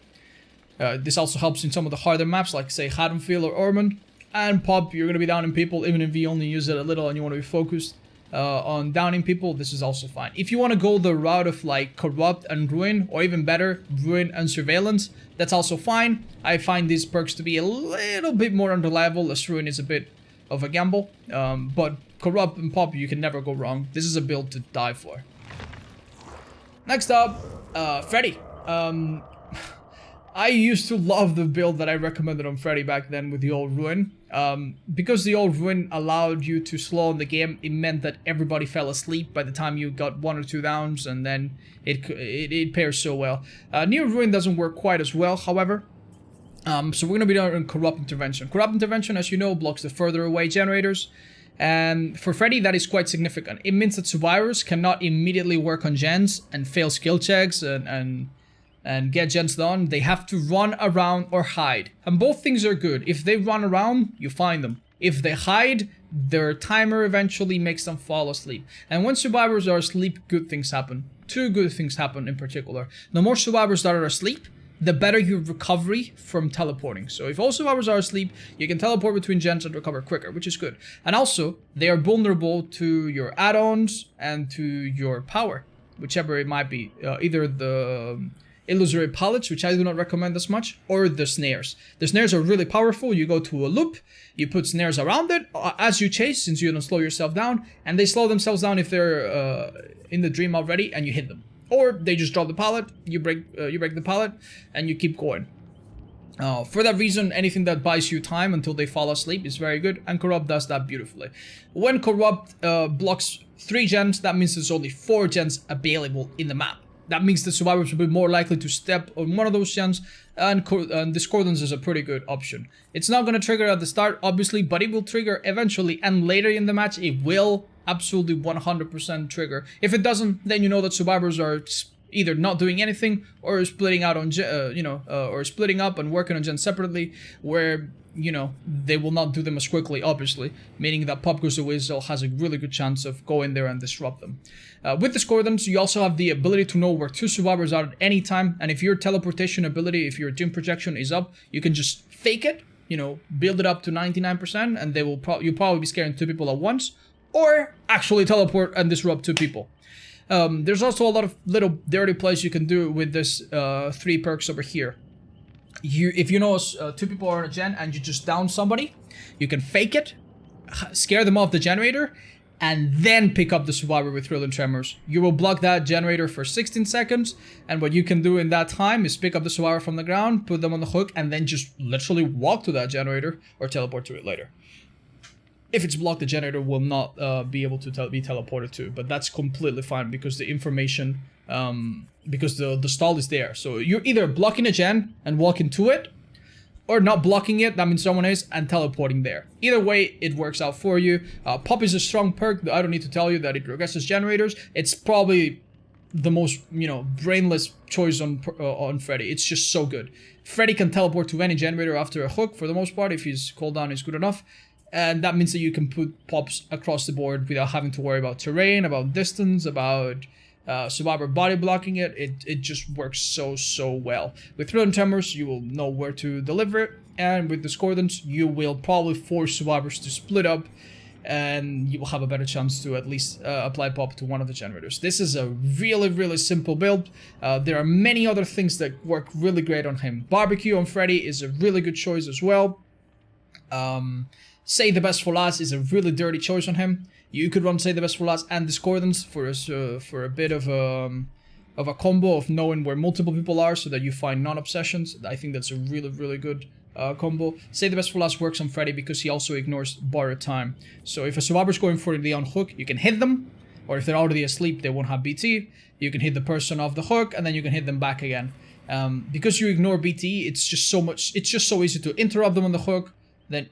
This also helps in some of the harder maps like say Haddonfield or Ormond. And Pop, you're going to be downing people even if you only use it a little and you want to be focused on downing people. This is also fine. If you want to go the route of like Corrupt and Ruin, or even better, Ruin and Surveillance, that's also fine. I find these perks to be a little bit more unreliable, as Ruin is a bit of a gamble. But Corrupt and Pop, you can never go wrong. This is a build to die for. Next up, Freddy. I used to love the build that I recommended on Freddy back then with the old Ruin. Because the old Ruin allowed you to slow on the game, it meant that everybody fell asleep by the time you got 1 or 2 downs, and then it pairs so well. New Ruin doesn't work quite as well, however. So we're going to be doing Corrupt Intervention. Corrupt Intervention, as you know, blocks the further away generators. And for Freddy, that is quite significant. It means that survivors cannot immediately work on gens and fail skill checks and get gens done. They have to run around or hide. And both things are good. If they run around, you find them. If they hide, their timer eventually makes them fall asleep. And when survivors are asleep, good things happen. 2 good things happen in particular. The more survivors that are asleep, the better your recovery from teleporting. So if all survivors are asleep, you can teleport between gens and recover quicker, which is good. And also, they are vulnerable to your add-ons and to your power, whichever it might be. Either the illusory pallets, which I do not recommend as much, or the snares. The snares are really powerful. You go to a loop, you put snares around it as you chase, since you don't slow yourself down, and they slow themselves down if they're in the dream already, and you hit them. Or they just drop the pallet, you break the pallet, and you keep going. For that reason, anything that buys you time until they fall asleep is very good, and Corrupt does that beautifully. When Corrupt blocks 3 gens, that means there's only 4 gens available in the map. That means the survivors will be more likely to step on one of those gens, and Discordance is a pretty good option. It's not going to trigger at the start, obviously, but it will trigger eventually, and later in the match, it will absolutely 100% trigger. If it doesn't, then you know that survivors are either not doing anything or splitting out on, or splitting up and working on gens separately, where, you know, they will not do them as quickly, obviously, meaning that Pop Goes the Weasel has a really good chance of going there and disrupt them. With Discordance, you also have the ability to know where 2 survivors are at any time, and if your teleportation ability, if your dim projection is up, you can just fake it, you know, build it up to 99%, and they will you'll probably be scaring 2 people at once, or actually teleport and disrupt 2 people. There's also a lot of little dirty plays you can do with this 3 perks over here. If you know 2 people are on a gen and you just down somebody, you can fake it, scare them off the generator, and then pick up the survivor with Thrill and Tremors. You will block that generator for 16 seconds, and what you can do in that time is pick up the survivor from the ground, put them on the hook, and then just literally walk to that generator or teleport to it later. If it's blocked, the generator will not be able to be teleported to, but that's completely fine because the information, because the stall is there. So you're either blocking a gen and walking to it, or not blocking it, that means someone is, and teleporting there. Either way, it works out for you. Pop is a strong perk. I don't need to tell you that it regresses generators. It's probably the most, you know, brainless choice on Freddy. It's just so good. Freddy can teleport to any generator after a hook for the most part if his cooldown is good enough. And that means that you can put pops across the board without having to worry about terrain, about distance, about survivor body blocking it. It just works so well. With Thrill and Tremors, you will know where to deliver it. And with Discordance, you will probably force survivors to split up, and you will have a better chance to at least apply pop to one of the generators. This is a really simple build. There are many other things that work really great on him. Barbecue on Freddy is a really good choice as well. Say the Best for Last is a really dirty choice on him. You could run Say the Best for Last and Discordance for a bit of a combo of knowing where multiple people are so that you find non-obsessions. I think that's a really good combo. Say the Best for Last works on Freddy because he also ignores borrowed time. So if a survivor's going for the unhook, you can hit them, or if they're already asleep, they won't have BT. You can hit the person off the hook, and then you can hit them back again. Because you ignore BT, it's just so easy to interrupt them on the hook, then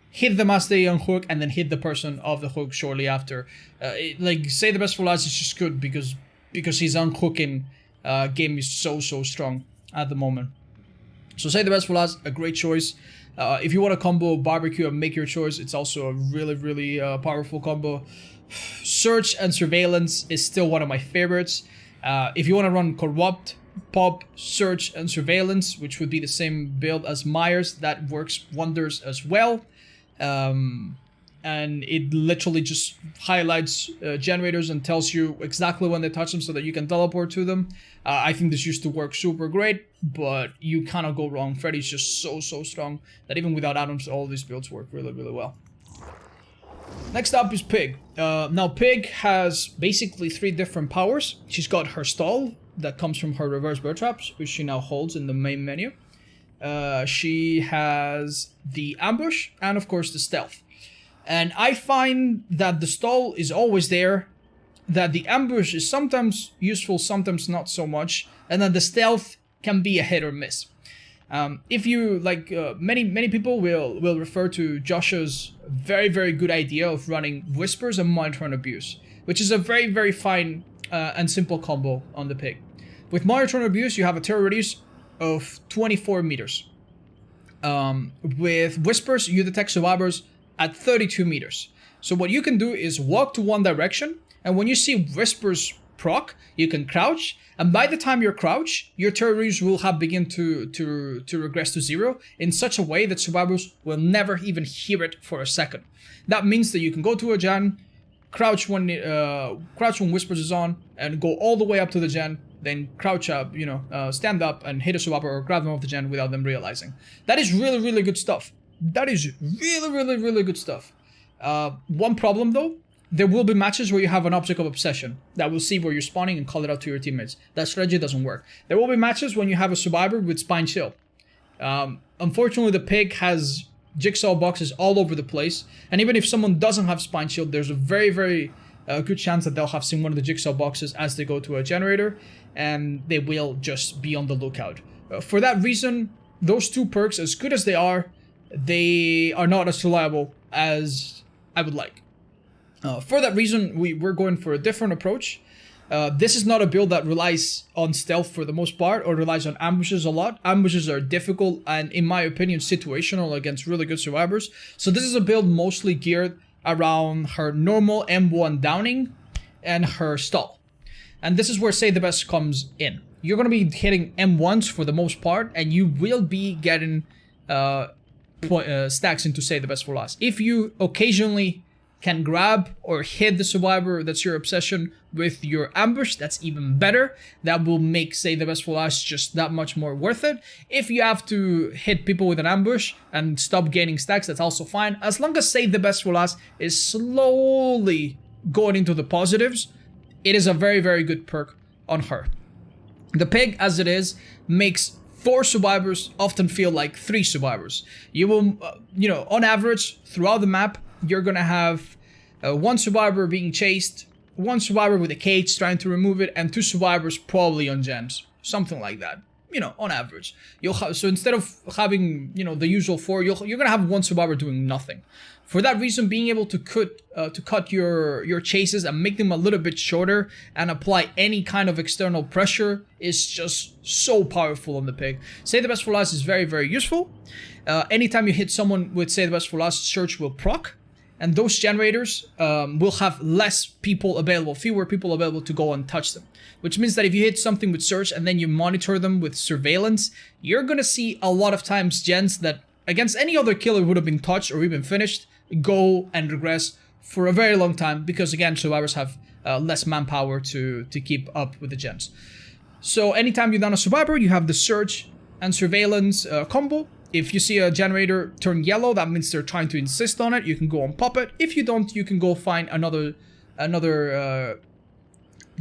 hit them as they unhook, and then hit the person off the hook shortly after. Like, Say the Best for Last is just good because his unhooking game is so strong at the moment. So Say the Best for Last, a great choice. If you want to combo Barbecue and make your choice, it's also a really powerful combo. Search and Surveillance is still one of my favorites. If you want to run Corrupt, Pop, Search, and Surveillance, which would be the same build as Myers, that works wonders as well. And it literally just highlights generators and tells you exactly when they touch them so that you can teleport to them. I think this used to work super great, but you cannot go wrong. Freddy's just so strong that even without add-ons, all these builds work really well. Next up is Pig. Now Pig has basically 3 different powers. She's got her stall that comes from her reverse bear traps, which she now holds in the main menu. She has the ambush and of course the stealth. And I find that the stall is always there, that the ambush is sometimes useful, sometimes not so much, and that the stealth can be a hit or miss. If you like, many people will refer to Josh's very good idea of running whispers and monitor and abuse, which is a very fine and simple combo on the pig. With monitor and abuse, you have a terror radius of 24 meters. With whispers, you detect survivors at 32 meters. So what you can do is walk to one direction, and when you see whispers proc, you can crouch, and by the time you're crouch, your terror radius will have begun to regress to 0 in such a way that survivors will never even hear it for a second. That means that you can go to a gen, crouch when whispers is on, and go all the way up to the gen, then crouch up, stand up and hit a survivor or grab them off the gen without them realizing. That is really good stuff. That is really good stuff. One problem though, there will be matches where you have an object of obsession that will see where you're spawning and call it out to your teammates. That strategy doesn't work. There will be matches when you have a survivor with spine chill. Unfortunately, the pig has jigsaw boxes all over the place, and even if someone doesn't have spine shield, there's a very good chance that they'll have seen one of the jigsaw boxes as they go to a generator, and they will just be on the lookout. For that reason, those two perks, as good as they are not as reliable as I would like. For that reason, we're going for a different approach. This is not a build that relies on stealth for the most part, or relies on ambushes a lot. Ambushes are difficult and, in my opinion, situational against really good survivors. So this is a build mostly geared around her normal M1 downing and her stall. And this is where Say the Best comes in. You're going to be hitting M1s for the most part, and you will be getting stacks into Say the Best for last. If you occasionally can grab or hit the survivor that's your obsession with your ambush, that's even better. That will make Say the Best for last just that much more worth it. If you have to hit people with an ambush and stop gaining stacks, that's also fine. As long as Say the Best for last is slowly going into the positives, it is a very good perk on her. The pig, as it is, makes 4 survivors often feel like 3 survivors. You will, on average, throughout the map, you're gonna have 1 survivor being chased, 1 survivor with a cage trying to remove it, and 2 survivors probably on gens. Something like that. On average. You'll have, so instead of having, the usual 4, you're gonna have 1 survivor doing nothing. For that reason, being able to cut your chases and make them a little bit shorter and apply any kind of external pressure is just so powerful on the pig. Say the Best for last is very useful. Anytime you hit someone with Say the Best for last, search will proc. And those generators will have less people available, fewer people available to go and touch them. Which means that if you hit something with search and then you monitor them with surveillance, you're gonna see a lot of times gens that against any other killer would have been touched or even finished, go and regress for a very long time, because again, survivors have less manpower to keep up with the gens. So anytime you down a survivor, you have the search and surveillance combo. If you see a generator turn yellow, that means they're trying to insist on it. You can go and pop it. If you don't, you can go find another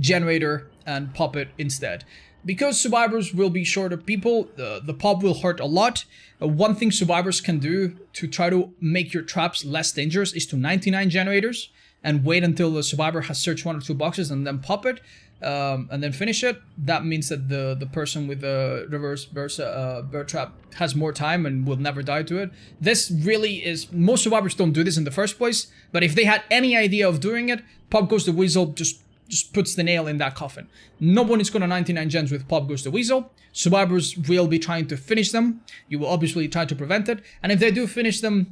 generator and pop it instead. Because survivors will be shorter people, the pop will hurt a lot. One thing survivors can do to try to make your traps less dangerous is to 99 generators and wait until the survivor has searched 1 or 2 boxes and then pop it. And then finish it. That means that the person with the reverse bear trap has more time and will never die to it. This really is, most survivors don't do this in the first place, but if they had any idea of doing it, Pop Goes the Weasel just puts the nail in that coffin. No one is gonna 99 gens with Pop Goes the Weasel. Survivors will be trying to finish them. You will obviously try to prevent it, and if they do finish them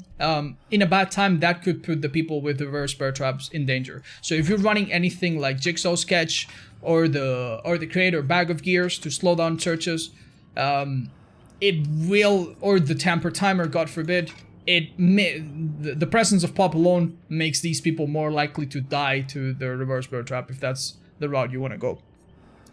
in a bad time, that could put the people with the reverse bear traps in danger. So if you're running anything like Jigsaw Sketch or the Crate or Bag of Gears to slow down searches, it will, or the Tamper Timer, God forbid, the presence of Pop alone makes these people more likely to die to the reverse bear trap if that's the route you want to go.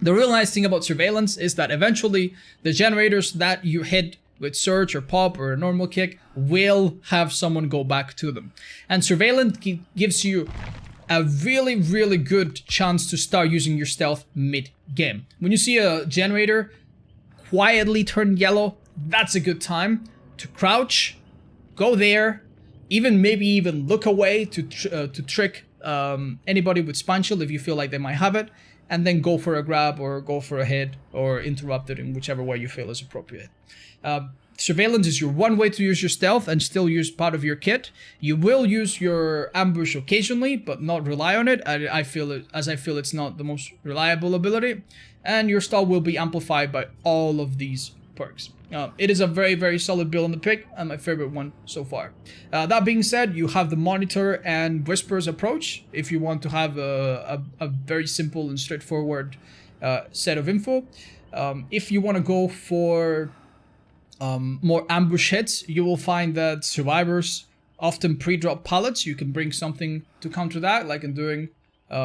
The real nice thing about surveillance is that eventually the generators that you hit with search or pop or a normal kick will have someone go back to them. And surveillance gives you a really good chance to start using your stealth mid-game. When you see a generator quietly turn yellow that's a good time to crouch, go there, maybe even look away to trick anybody with spine shield if you feel like they might have it, and then go for a grab or go for a hit or interrupt it in whichever way you feel is appropriate. Surveillance is your one way to use your stealth and still use part of your kit. You will use your ambush occasionally, but not rely on it. I feel it's not the most reliable ability. And your stall will be amplified by all of these perks. It is a very, very solid build on the pick and my favorite one so far. That being said, you have the monitor and whispers approach if you want to have a very simple and straightforward set of info. If you want to go for more ambush hits, you will find that survivors often pre-drop pallets. You can bring something to counter that, like in doing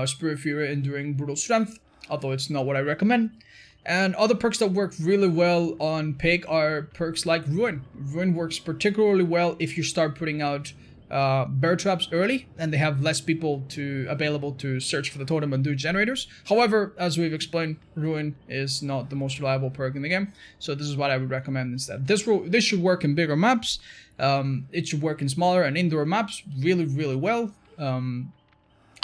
Spirit Fury and doing Brutal Strength, although it's not what I recommend. And other perks that work really well on Pig are perks like Ruin. Ruin works particularly well if you start putting out bear traps early and they have less people available to search for the totem and do generators. However, as we've explained, Ruin is not the most reliable perk in the game, so this is what I would recommend instead. This should work in bigger maps. It should work in smaller and indoor maps really, really well.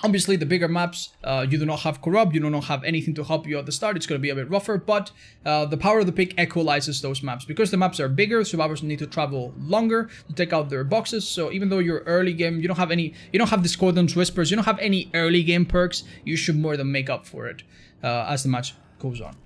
Obviously, the bigger maps, you do not have Corrupt, you do not have anything to help you at the start, it's going to be a bit rougher, but the power of the pick equalizes those maps. Because the maps are bigger, survivors need to travel longer to take out their boxes, so even though you're early game, you don't have Discordance Whispers, you don't have any early game perks, you should more than make up for it as the match goes on.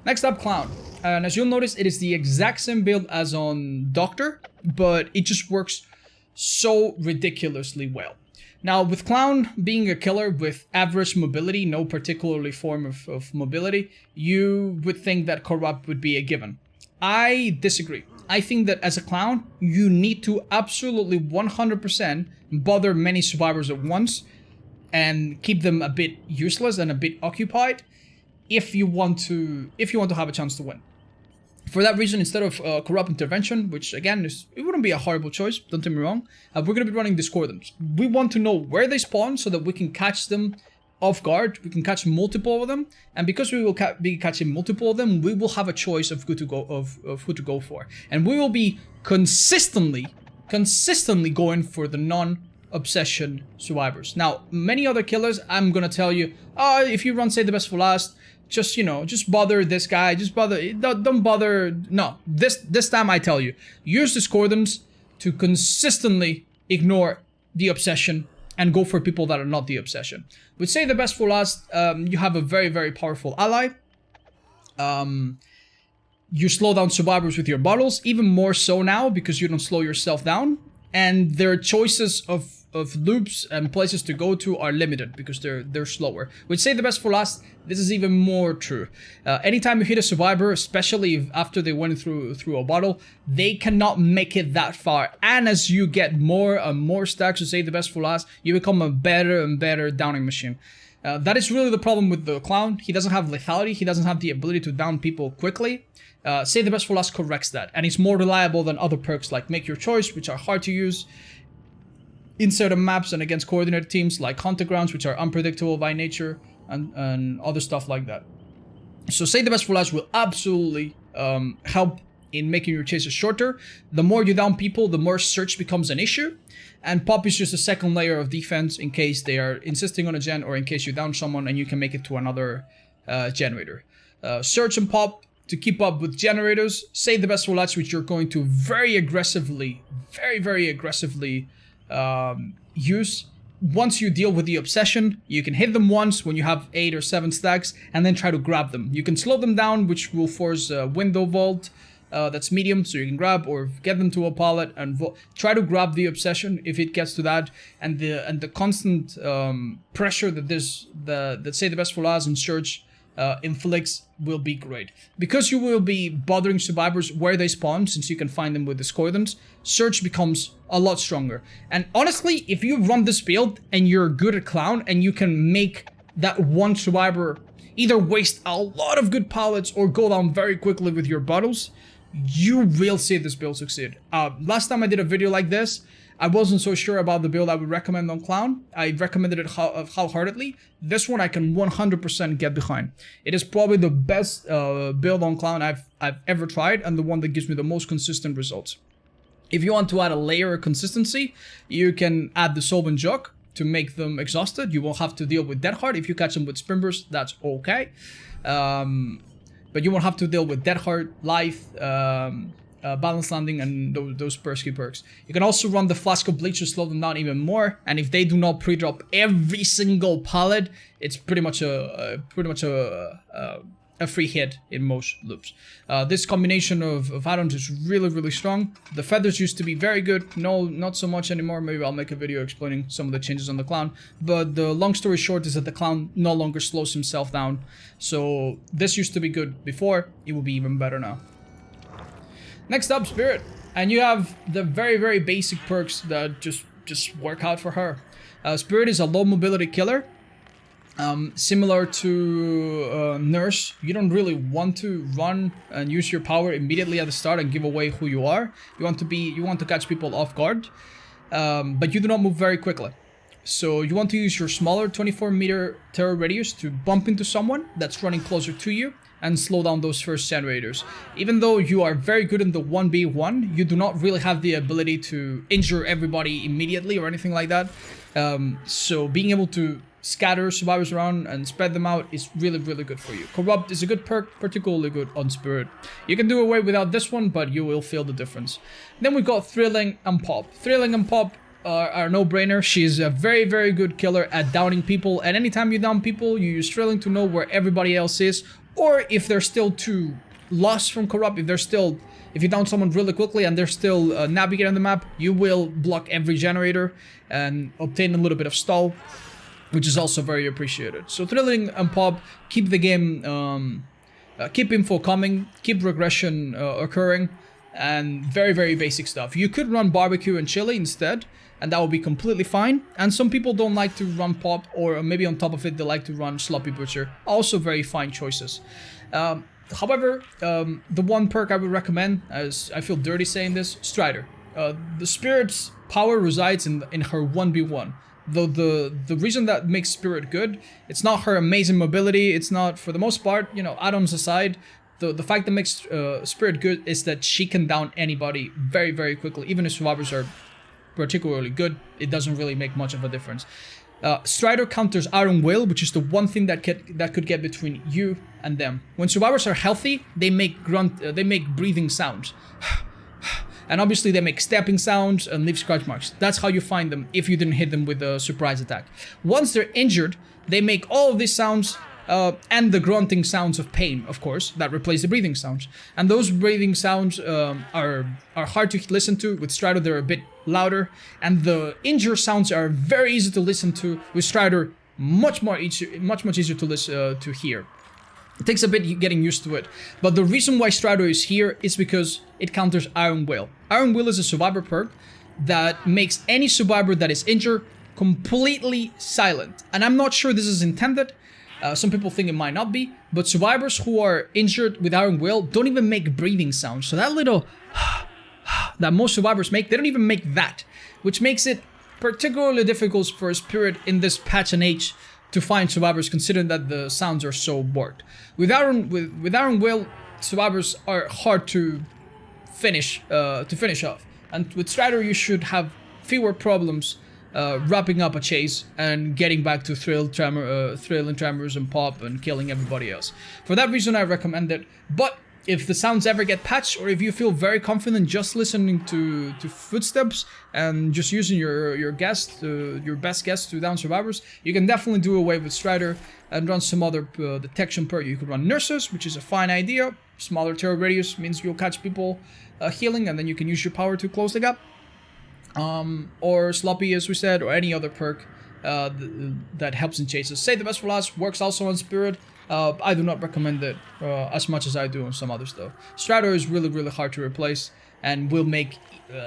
Next up, Clown. And as you'll notice, it is the exact same build as on Doctor, but it just works so ridiculously well. Now, with Clown being a killer with average mobility, no particularly form of mobility, you would think that Corrupt would be a given. I disagree. I think that as a Clown, you need to absolutely 100% bother many survivors at once and keep them a bit useless and a bit occupied if you want to have a chance to win. For that reason, instead of Corrupt Intervention, which again, it wouldn't be a horrible choice, don't get me wrong, we're going to be running Discordance. We want to know where they spawn so that we can catch them off guard, we can catch multiple of them, and because we will be catching multiple of them, we will have a choice of who to go for. And we will be consistently going for the non-obsession survivors. Now, many other killers, I'm going to tell you, if you run Save the Best for Last, just bother this guy, don't bother. No, this time I tell you, use Discordance to consistently ignore the obsession and go for people that are not the obsession. With Save the Best for Last, you have a very, very powerful ally. You slow down survivors with your bottles, even more so now because you don't slow yourself down. And their choices of loops and places to go to are limited because they're slower. With Save the Best for Last, this is even more true. Anytime you hit a survivor, especially after they went through a bottle, they cannot make it that far. And as you get more and more stacks to Save the Best for Last, you become a better and better downing machine. That is really the problem with the Clown. He doesn't have lethality. He doesn't have the ability to down people quickly. Save the Best for Last corrects that, and it's more reliable than other perks like Make Your Choice, which are hard to use in certain maps and against coordinated teams, like Hunter Grounds, which are unpredictable by nature, and other stuff like that. So Save the Best for Last will absolutely help in making your chases shorter. The more you down people, the more search becomes an issue, and Pop is just a second layer of defense in case they are insisting on a gen or in case you down someone and you can make it to another generator. Search and Pop to keep up with generators. Save the Best for Last, which you're going to very aggressively use. Once you deal with the obsession, you can hit them once when you have 8 or 7 stacks and then try to grab them. You can slow them down, which will force a window vault that's medium, so you can grab or get them to a pallet and try to grab the obsession if it gets to that. And the constant pressure that Save the Best for Last and Search inflicts will be great. Because you will be bothering survivors where they spawn, since you can find them with Discordance, Search becomes a lot stronger. And honestly, if you run this build and you're good at Clown and you can make that one survivor either waste a lot of good pallets or go down very quickly with your bottles, you will see this build succeed. Last time I did a video like this, I wasn't so sure about the build I would recommend on Clown. I recommended it wholeheartedly. This one I can 100% get behind. It is probably the best build on Clown I've ever tried, and the one that gives me the most consistent results. If you want to add a layer of consistency, you can add the Soul and Jock to make them exhausted. You won't have to deal with Dead Heart. If you catch them with Spin Burst, that's okay. But you won't have to deal with Dead Heart, Life, Balance Landing, and those pesky perks. You can also run the Flask of Bleach to slow them down even more, and if they do not pre-drop every single pallet, it's pretty much a free hit in most loops. This combination of add-ons is really strong. The feathers used to be very good. No, not so much anymore. Maybe I'll make a video explaining some of the changes on the Clown. But the long story short is that the Clown no longer slows himself down. So this used to be good before. It will be even better now. Next up, Spirit. And you have the very basic perks that just work out for her. Spirit is a low mobility killer. Similar to Nurse, you don't really want to run and use your power immediately at the start and give away who you are. You want to catch people off guard, but you do not move very quickly. So you want to use your smaller 24-meter terror radius to bump into someone that's running closer to you and slow down those first generators. Even though you are very good in the 1v1, you do not really have the ability to injure everybody immediately or anything like that. So being able to scatter survivors around and spread them out is really good for you. Corrupt is a good perk, particularly good on Spirit. You can do away without this one, but you will feel the difference. Then we got Thrilling and Pop. Thrilling and Pop are no-brainer. She's a very good killer at downing people, and anytime you down people, you use Thrilling to know where everybody else is, or if they're still too lost from Corrupt, if you down someone really quickly and they're still navigating the map, you will block every generator and obtain a little bit of stall, which is also very appreciated. So Thrilling and Pop keep the game, keep info coming, keep regression occurring, and very basic stuff. You could run Barbecue and Chili instead, and that will be completely fine. And some people don't like to run Pop, or maybe on top of it they like to run Sloppy Butcher. Also very fine choices. However, the one perk I would recommend, as I feel dirty saying this, Strider. The Spirit's power resides in her 1v1. Though the reason that makes Spirit good, it's not her amazing mobility, it's not, for the most part, you know, add-ons aside, the fact that makes Spirit good is that she can down anybody very quickly. Even if survivors are particularly good, it doesn't really make much of a difference. Strider counters Iron Will, which is the one thing that could get between you and them. When survivors are healthy, they make breathing sounds. And obviously they make stepping sounds and leave scratch marks. That's how you find them if you didn't hit them with a surprise attack. Once they're injured, they make all of these sounds and the grunting sounds of pain, of course, that replace the breathing sounds. And those breathing sounds are hard to listen to. With Strider, they're a bit louder. And the injure sounds are very easy to listen to. With Strider, much easier to listen to hear. It takes a bit getting used to it. But the reason why Strider is here is because it counters Iron Will. Iron Will is a survivor perk that makes any survivor that is injured completely silent. And I'm not sure this is intended. Some people think it might not be. But survivors who are injured with Iron Will don't even make breathing sounds. So that little that most survivors make, they don't even make that. Which makes it particularly difficult for a Spirit in this patch and age to find survivors, considering that the sounds are so warped. With Iron Will, survivors are hard to finish off. And with Strider, you should have fewer problems wrapping up a chase and getting back to Thrill and Tremors and Pop and killing everybody else. For that reason, I recommend it. But if the sounds ever get patched, or if you feel very confident just listening to footsteps and just using your best guess to down survivors, you can definitely do away with Strider and run some other detection perk. You could run Nurses, which is a fine idea. Smaller terror radius means you'll catch people healing, and then you can use your power to close the gap. Or Sloppy, as we said, or any other perk that helps in chases. Save the best for last works also on Spirit. I do not recommend it as much as I do on some others though. Strider is really hard to replace and will make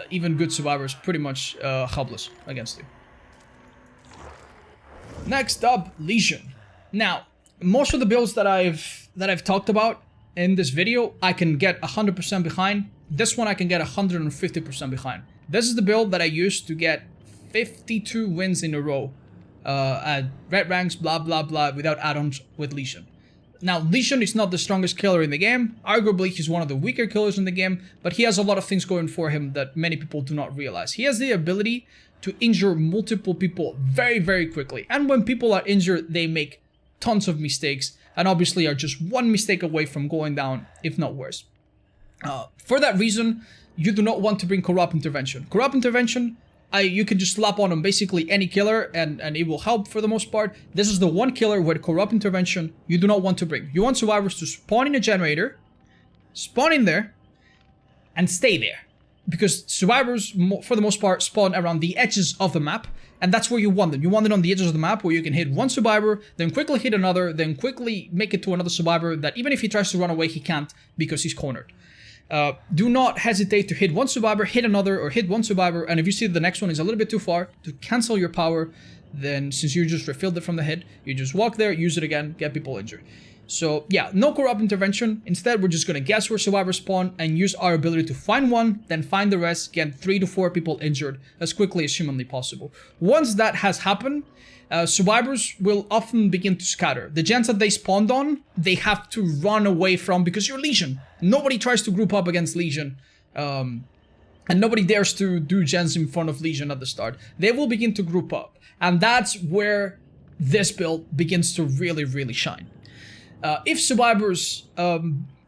even good survivors pretty much helpless against you. Next up, Legion. Now, most of the builds that I've talked about in this video, I can get 100% behind. This one I can get 150% behind. This is the build that I used to get 52 wins in a row at red ranks, blah blah blah, without add-ons with Legion. Now, Legion is not the strongest killer in the game. Arguably, he's one of the weaker killers in the game, but he has a lot of things going for him that many people do not realize. He has the ability to injure multiple people very, very quickly. And when people are injured, they make tons of mistakes, and obviously are just one mistake away from going down, if not worse. For that reason, you do not want to bring Corrupt Intervention. Corrupt Intervention, you can just slap on basically any killer and it will help for the most part. This is the one killer with Corrupt Intervention you do not want to bring. You want survivors to spawn in a generator, spawn in there, and stay there. Because survivors, for the most part, spawn around the edges of the map, and that's where you want them. You want it on the edges of the map where you can hit one survivor, then quickly hit another, then quickly make it to another survivor that even if he tries to run away, he can't because he's cornered. Do not hesitate to hit one survivor, hit another, or hit one survivor, and if you see the next one is a little bit too far, to cancel your power, then since you just refilled it from the hit, you just walk there, use it again, get people injured. So yeah, no Corrupt Intervention. Instead, we're just going to guess where survivors spawn and use our ability to find one, then find the rest, get 3 to 4 people injured as quickly as humanly possible. Once that has happened, survivors will often begin to scatter. The gens that they spawned on, they have to run away from because you're Legion. Nobody tries to group up against Legion. And nobody dares to do gens in front of Legion at the start. They will begin to group up. And that's where this build begins to really, really shine. If survivors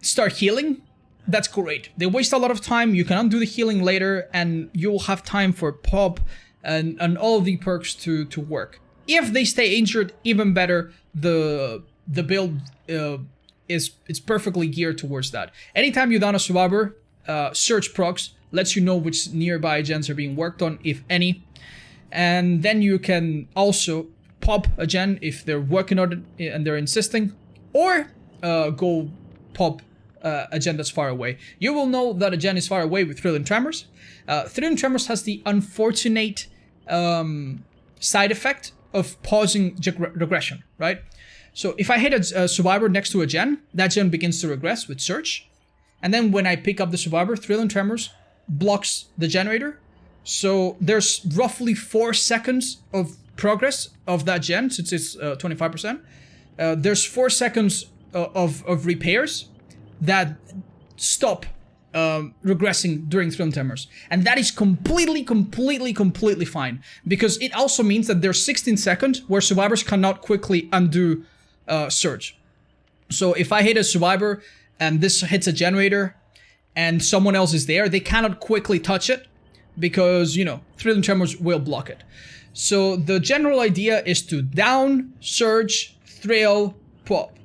start healing, that's great. They waste a lot of time. You can undo the healing later, and you'll have time for pop and all the perks to work. If they stay injured, even better. The build it's perfectly geared towards that. Anytime you down a survivor, search procs lets you know which nearby gens are being worked on, if any, and then you can also pop a gen if they're working on it and they're insisting. Or go pop a gen that's far away. You will know that a gen is far away with Thrill and Tremors. Thrill and Tremors has the unfortunate side effect of pausing regression, right? So if I hit a survivor next to a gen, that gen begins to regress with search. And then when I pick up the survivor, Thrill and Tremors blocks the generator. So there's roughly 4 seconds of progress of that gen, since it's 25%. There's 4 seconds of repairs that stop regressing during Thrill and Tremors. And that is completely fine. Because it also means that there's 16 seconds where survivors cannot quickly undo search. So if I hit a survivor and this hits a generator and someone else is there, they cannot quickly touch it because, you know, Thrill and Tremors will block it. So the general idea is to down, surge, thrill, pop.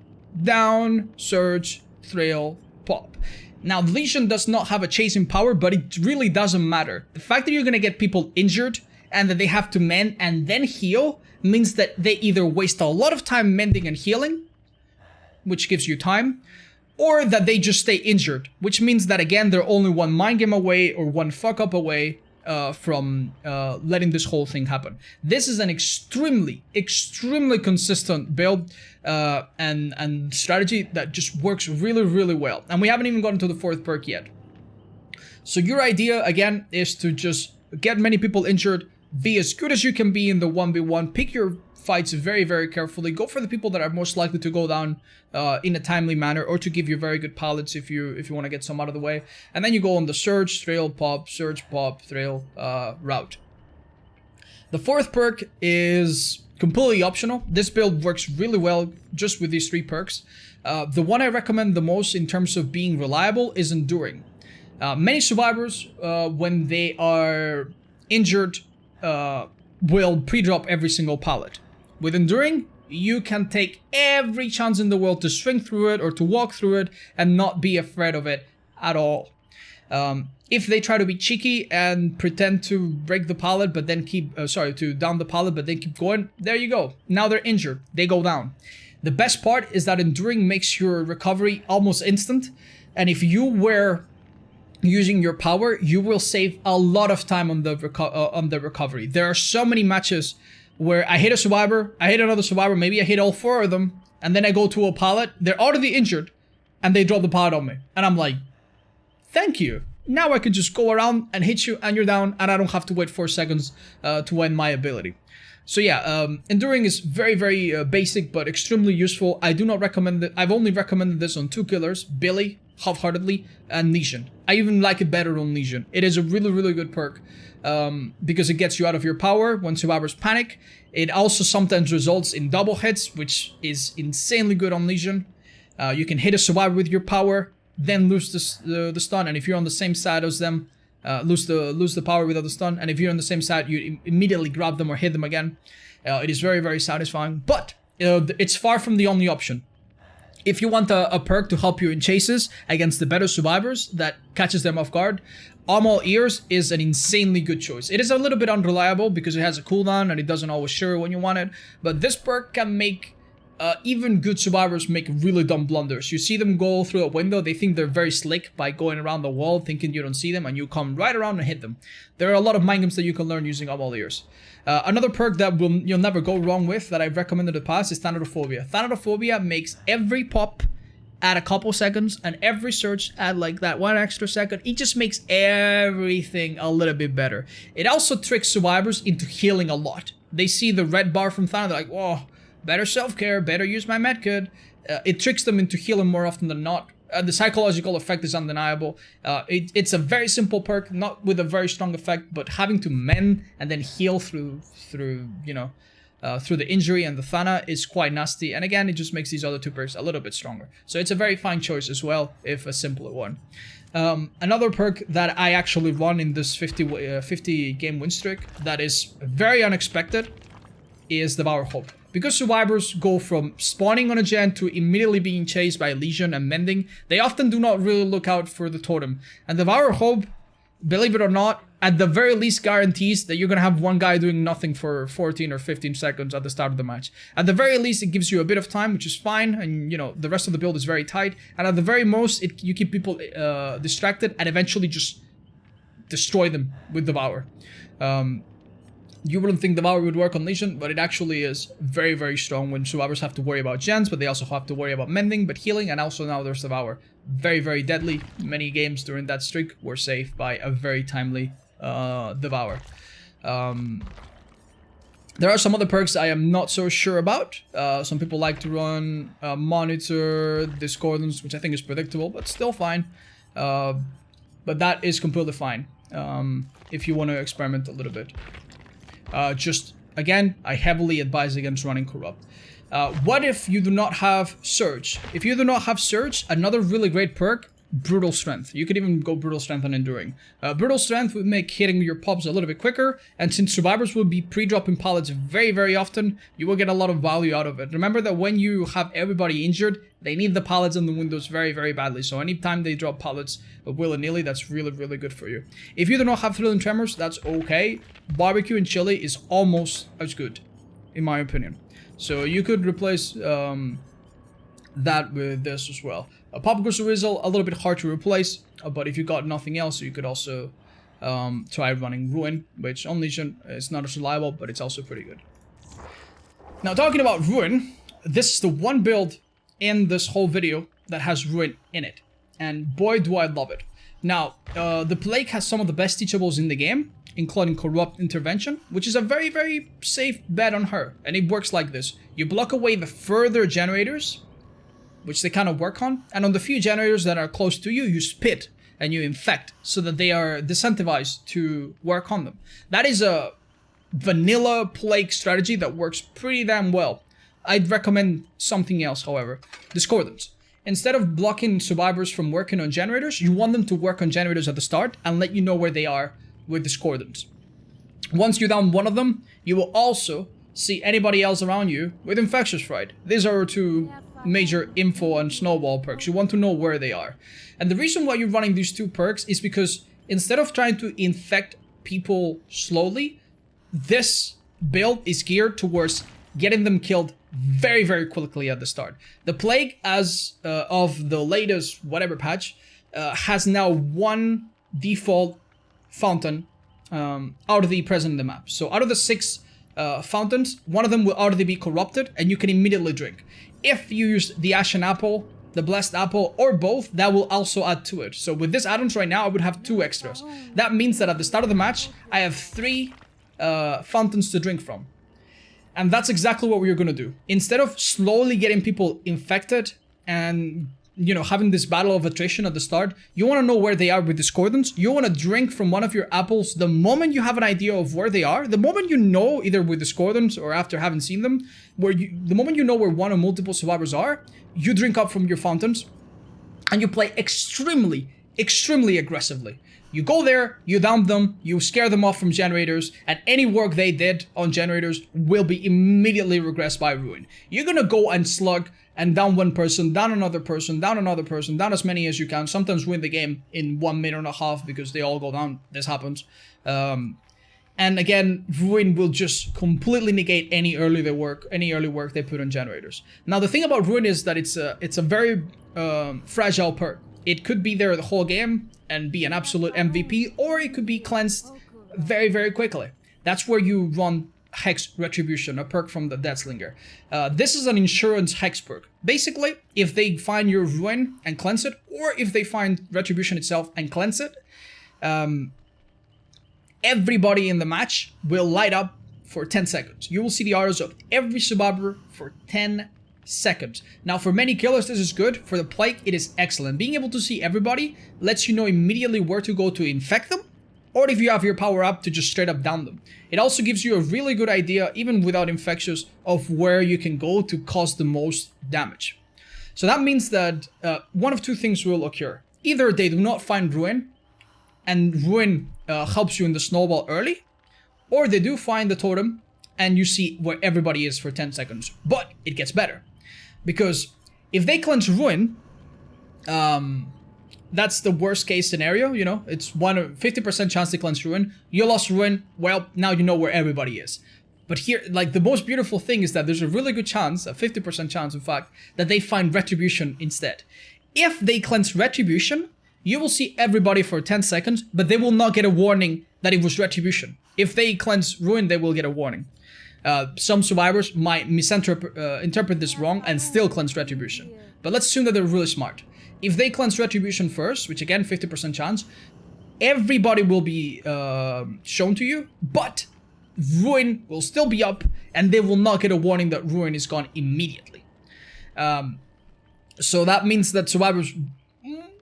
Down, surge, thrill, pop. Now, Legion does not have a chasing power, but it really doesn't matter. The fact that you're going to get people injured and that they have to mend and then heal means that they either waste a lot of time mending and healing, which gives you time, or that they just stay injured, which means that, again, they're only one mind game away or one fuck up away from letting this whole thing happen. This is an extremely consistent build and strategy that just works really well. And we haven't even gotten to the 4th perk yet. So your idea, again, is to just get many people injured, be as good as you can be in the 1v1, pick your fights very carefully, go for the people that are most likely to go down in a timely manner, or to give you very good pallets if you want to get some out of the way, and then you go on the surge, thrill, pop, surge, pop, thrill route. The 4th perk is completely optional. This build works really well just with these 3 perks. The one I recommend the most in terms of being reliable is Enduring. Many survivors, when they are injured, will pre-drop every single pallet. With Enduring, you can take every chance in the world to swing through it or to walk through it and not be afraid of it at all. If they try to be cheeky and pretend to break the pallet but then to down the pallet but then keep going, there you go. Now they're injured, they go down. The best part is that Enduring makes your recovery almost instant, and if you were using your power, you will save a lot of time on the recovery. There are so many matches where I hit a survivor, I hit another survivor, maybe I hit all 4 of them, and then I go to a pallet, they're already injured, and they drop the pallet on me. And I'm like, thank you. now I can just go around and hit you and you're down, and I don't have to wait 4 seconds to end my ability. So yeah, Enduring is very, very basic, but extremely useful. I do not recommend it. I've only recommended this on 2 killers, Billy, half-heartedly, and Legion. I even like it better on Legion. It is a really, really good perk because it gets you out of your power when survivors panic. It also sometimes results in double hits, which is insanely good on Legion. You can hit a survivor with your power, then lose the stun, and if you're on the same side as them, lose the power without the stun, and if you're on the same side, you immediately grab them or hit them again. It is very, very satisfying, but it's far from the only option. If you want a perk to help you in chases against the better survivors that catches them off guard, All Ears is an insanely good choice. It is a little bit unreliable because it has a cooldown and it doesn't always show when you want it, but this perk can make even good survivors make really dumb blunders. You see them go through a window, they think they're very slick by going around the wall thinking you don't see them, and you come right around and hit them. There are a lot of mind games that you can learn using All Ears. Another perk that you'll never go wrong with, that I've recommended in the past, is Thanatophobia. Thanatophobia makes every pop add a couple seconds, and every search add like that 1 extra second. It just makes everything a little bit better. It also tricks survivors into healing a lot. They see the red bar from Thana, they're like, whoa, better self-care, better use my medkit. It tricks them into healing more often than not. The psychological effect is undeniable. It's a very simple perk, not with a very strong effect, but having to mend and then heal through the injury and the Thana is quite nasty. And again, it just makes these other 2 perks a little bit stronger. So it's a very fine choice as well, if a simpler one. Another perk that I actually run in this 50 game win streak that is very unexpected is Devour Hope. Because survivors go from spawning on a gen to immediately being chased by Legion and mending, they often do not really look out for the totem. And Devour Hope, believe it or not, at the very least guarantees that you're going to have one guy doing nothing for 14 or 15 seconds at the start of the match. At the very least, it gives you a bit of time, which is fine, and the rest of the build is very tight. And at the very most, you keep people distracted and eventually just destroy them with Devour. You wouldn't think Devour would work on Legion, but it actually is very, very strong when survivors have to worry about gens, but they also have to worry about mending, but healing, and also now there's Devour. Very, very deadly. Many games during that streak were saved by a very timely Devour. There are some other perks I am not so sure about. Some people like to run Monitor, Discordance, which I think is predictable, but still fine. But that is completely fine if you want to experiment a little bit. Just, again, I heavily advise against running Corrupt. What if you do not have Surge? If you do not have Surge, another really great perk, Brutal Strength. You could even go Brutal Strength on Enduring. Brutal Strength would make hitting your pops a little bit quicker, and since survivors will be pre-dropping pallets very, very often, you will get a lot of value out of it. Remember that when you have everybody injured, they need the pallets in the windows very, very badly, so anytime they drop pallets willy-nilly, that's really, really good for you. If you do not have Thrilling Tremors, that's okay. Barbecue and Chili is almost as good, in my opinion. So you could replace that with this as well. A Pop Goes Whistle, a little bit hard to replace, but if you got nothing else, you could also try running Ruin, which on Legion is not as reliable, but it's also pretty good. Now, talking about Ruin, this is the one build in this whole video that has Ruin in it, and boy do I love it. Now, the Plague has some of the best teachables in the game, including Corrupt Intervention, which is a very, very safe bet on her, and it works like this. You block away the further generators, which they kind of work on, and on the few generators that are close to you, you spit and you infect so that they are disincentivized to work on them. That is a vanilla Plague strategy that works pretty damn well. I'd recommend something else, however. Discordance. Instead of blocking survivors from working on generators, you want them to work on generators at the start and let you know where they are with Discordance. Once you down one of them, you will also see anybody else around you with Infectious Fright. These are 2 major info and snowball perks. You want to know where they are. And the reason why you're running these 2 perks is because instead of trying to infect people slowly, this build is geared towards getting them killed very, very quickly at the start. The Plague, as of the latest whatever patch, has now 1 default fountain already present in the map. So out of the 6 fountains, 1 of them will already be corrupted and you can immediately drink. If you use the Ashen Apple the blessed apple, or both, that will also add to it. So with this add-ons right now, I would have 2 extras. That means that at the start of the match, I have 3 fountains to drink from. And that's exactly what we're gonna do. Instead of slowly getting people infected and, you know, having this battle of attrition at the start, you want to know where they are with discordance. You want to drink from one of your apples the moment you have an idea of where they are. The moment you know, either with discordance or after having seen them, the moment you know where one or multiple survivors are, you drink up from your fountains and you play extremely aggressively. You go there, you down them, you scare them off from generators, and any work they did on generators will be immediately regressed by ruin. You're gonna go and slug and down one person, down another person, down another person, down as many as you can, sometimes win the game in 1.5 minutes because they all go down. This happens. And again, ruin will just completely negate any early work they put on generators. Now the thing about ruin is that it's a very fragile perk. It could be there the whole game and be an absolute MVP, or it could be cleansed very quickly. That's where you run Hex Retribution, a perk from the Deathslinger. This is an insurance Hex perk. Basically, if they find your Ruin and cleanse it, or if they find Retribution itself and cleanse it, everybody in the match will light up for 10 seconds. You will see the autos of every survivor for 10 seconds. Now, for many killers, this is good. For the Plague, it is excellent. Being able to see everybody lets you know immediately where to go to infect them, or if you have your power up, to just straight up down them. It also gives you a really good idea, even without infectious, of where you can go to cause the most damage. So that means that one of 2 things will occur. Either they do not find Ruin, and Ruin helps you in the snowball early, or they do find the totem, and you see where everybody is for 10 seconds. But it gets better. Because if they cleanse Ruin, that's the worst case scenario, you know, it's 50% chance to cleanse Ruin. You lost Ruin, well, now you know where everybody is. But here, like, the most beautiful thing is that there's a really good chance, a 50% chance in fact, that they find Retribution instead. If they cleanse Retribution, you will see everybody for 10 seconds, but they will not get a warning that it was Retribution. If they cleanse Ruin, they will get a warning. Some survivors might interpret this wrong and still cleanse Retribution. But let's assume that they're really smart. If they cleanse Retribution first, which again, 50% chance, everybody will be shown to you, but Ruin will still be up, and they will not get a warning that Ruin is gone immediately. So that means that survivors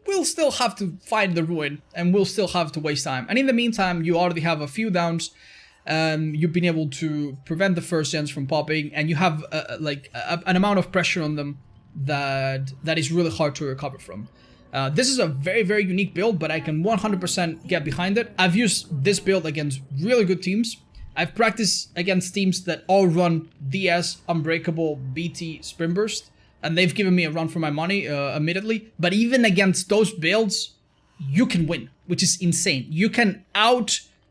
will still have to find the Ruin, and will still have to waste time. And in the meantime, you already have a few downs, you've been able to prevent the first gens from popping, and you have an amount of pressure on them that is really hard to recover from. This is a very unique build, but I can 100% get behind it. I've used this build against really good teams. I've practiced against teams that all run DS, Unbreakable, BT, Sprint Burst, and they've given me a run for my money, admittedly. But even against those builds, you can win, which is insane. You can outslug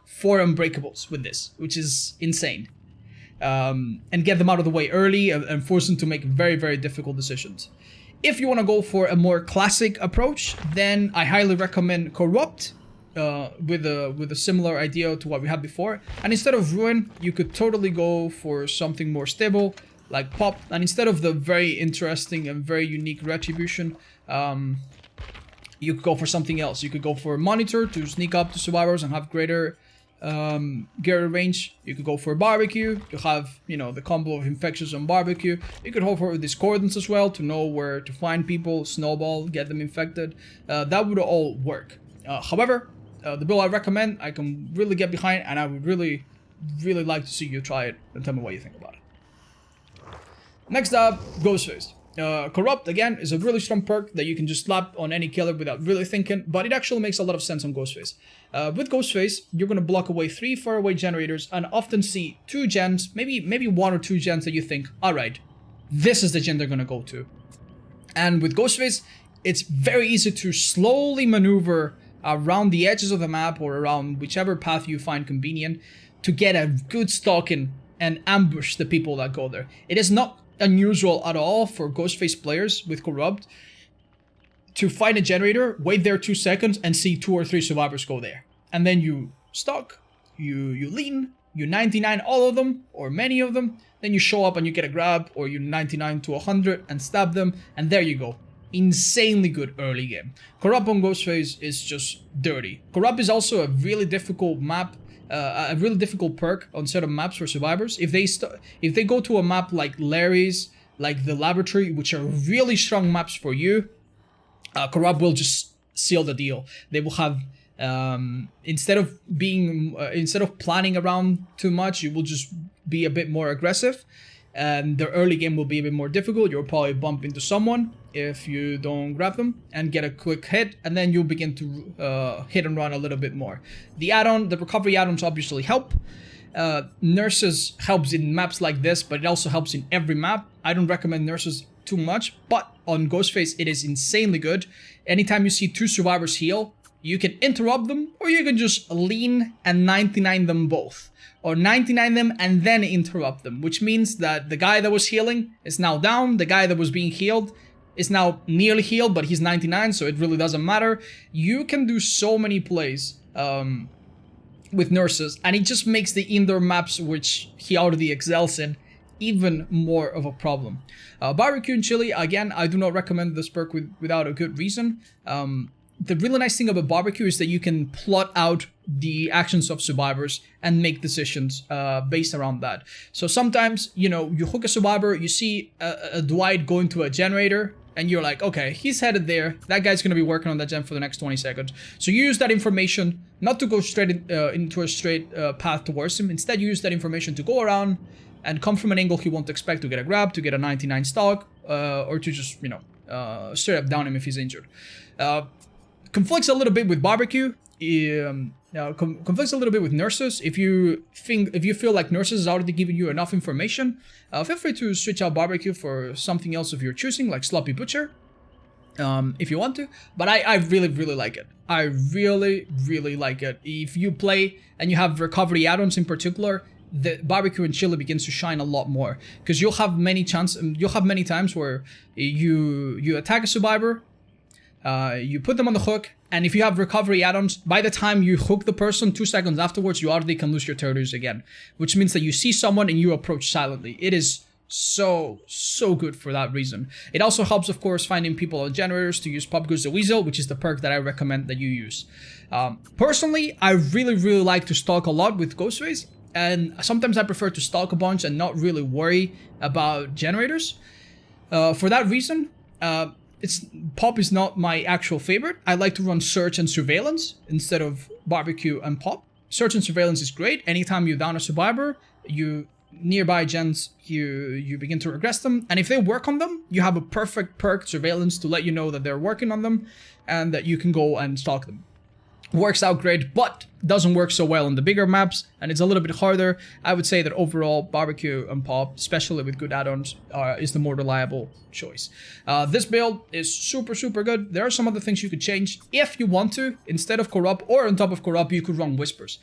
4 Unbreakables with this, which is insane. And get them out of the way early and force them to make very difficult decisions. If you want to go for a more classic approach, then I highly recommend Corrupt, with a similar idea to what we had before. And instead of Ruin, you could totally go for something more stable, like Pop. And instead of the very interesting and very unique Retribution, you could go for something else. You could go for Monitor to sneak up to survivors and have greater range. You could go for Barbecue to have, you know, the combo of infectious on Barbecue. You could go for Discordance as well to know where to find people, Snowball, get them infected. That would all work. However, the build I recommend, I can really get behind, and I would really like to see you try it and tell me what you think about it. Next up, Ghostface. Corrupt, again, is a really strong perk that you can just slap on any killer without really thinking, but it actually makes a lot of sense on Ghostface. With Ghostface, you're going to block away 3 faraway generators and often see 2 gens, maybe 1 or 2 gens that you think, alright, this is the gen they're going to go to. And with Ghostface, it's very easy to slowly maneuver around the edges of the map or around whichever path you find convenient to get a good stalking and ambush the people that go there. It is not unusual at all for Ghostface players with Corrupt to find a generator, wait there 2 seconds, and see 2 or 3 survivors go there. And then you stalk, you lean, you 99 all of them, or many of them, then you show up and you get a grab, or you 99 to 100 and stab them, and there you go. Insanely good early game. Corrupt on Ghostface is just dirty. Corrupt is also a really difficult map, a really difficult perk on certain maps for survivors. If they go to a map like Larry's, like the Laboratory, which are really strong maps for you, Corrupt will just seal the deal. They will have instead of planning around too much, you will just be a bit more aggressive, and the early game will be a bit more difficult. You'll probably bump into someone if you don't grab them and get a quick hit, and then you'll begin to hit and run a little bit more. The recovery add-ons obviously help. Nurses helps in maps like this, but it also helps in every map. I don't recommend nurses too much, but on Ghostface it is insanely good. Anytime you see two survivors heal, you can interrupt them, or you can just lean and 99 them both. Or 99 them and then interrupt them, which means that the guy that was healing is now down, the guy that was being healed is now nearly healed, but he's 99, so it really doesn't matter. You can do so many plays with nurses, and it just makes the indoor maps, which he already excels in, even more of a problem. Barbecue and chili, again, I do not recommend this perk without a good reason. The really nice thing about barbecue is that you can plot out the actions of survivors and make decisions based around that. So sometimes, you know, you hook a survivor, you see a Dwight going to a generator, and you're like, okay, he's headed there. That guy's going to be working on that gen for the next 20 seconds. So you use that information not to go straight into a straight path towards him. Instead, you use that information to go around and come from an angle he won't expect, to get a grab, to get a 99 stock, or to just, you know, straight up down him if he's injured. Conflicts a little bit with barbecue. Conflicts a little bit with nurses. If you feel like nurses is already giving you enough information, feel free to switch out barbecue for something else of your choosing, like sloppy butcher, if you want to. But I really like it. I really like it. If you play and you have recovery add-ons in particular, the barbecue and chili begins to shine a lot more, because you'll have many times where you attack a survivor. You put them on the hook, and if you have recovery add-ons, by the time you hook the person, 2 seconds afterwards, you already can lose your territories again, which means that you see someone and you approach silently. It is so good for that reason. It also helps, of course, finding people on generators to use Pop Goes the Weasel, which is the perk that I recommend that you use. Personally, I really like to stalk a lot with Ghostface, and sometimes I prefer to stalk a bunch and not really worry about generators. For that reason, Pop is not my actual favorite. I like to run Search and Surveillance instead of Barbecue and Pop. Search and Surveillance is great. Anytime you down a survivor, you nearby gens, you begin to regress them, and if they work on them, you have a perfect perk, Surveillance, to let you know that they're working on them and that you can go and stalk them. Works out great, but doesn't work so well on the bigger maps, and it's a little bit harder. I would say that overall, Barbecue and Pop, especially with good add-ons, is the more reliable choice. This build is super good. There are some other things you could change if you want to. Instead of Corrupt, or on top of Corrupt, you could run Whispers.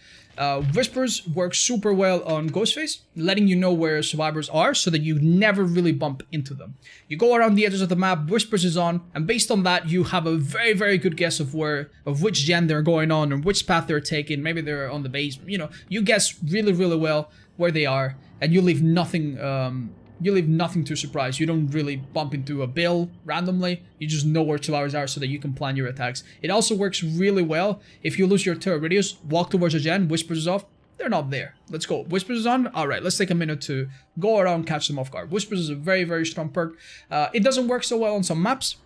Whispers work super well on Ghostface, letting you know where survivors are so that you never really bump into them. You go around the edges of the map, Whispers is on, and based on that, you have a very good guess of which gen they're going on or which path they're taking. Maybe they're on the base. You know, you guess really well where they are, and you leave nothing. You leave nothing to surprise. You don't really bump into a bill randomly. You just know where survivors are so that you can plan your attacks. It also works really well if you lose your turret radius, walk towards a gen, Whispers is off, they're not there. Let's go. Whispers is on. All right, let's take a minute to go around, catch them off guard. Whispers is a very strong perk. It doesn't work so well on some maps.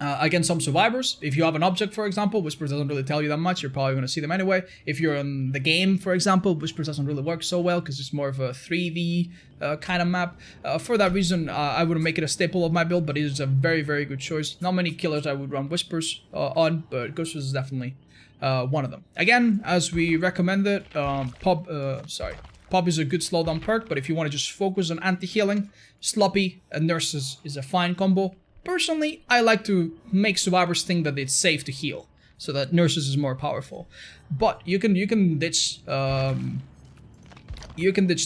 Against some survivors. If you have an object, for example, Whispers doesn't really tell you that much. You're probably going to see them anyway. If you're in the game, for example, Whispers doesn't really work so well because it's more of a 3v kind of map. For that reason, I wouldn't make it a staple of my build, but it is a very good choice. Not many killers I would run Whispers on, but Ghostface is definitely one of them. Again, as we recommended, Pop is a good slowdown perk, but if you want to just focus on anti-healing, Sloppy and Nurses is a fine combo. Personally, I like to make survivors think that it's safe to heal, so that Nurses is more powerful. But you can ditch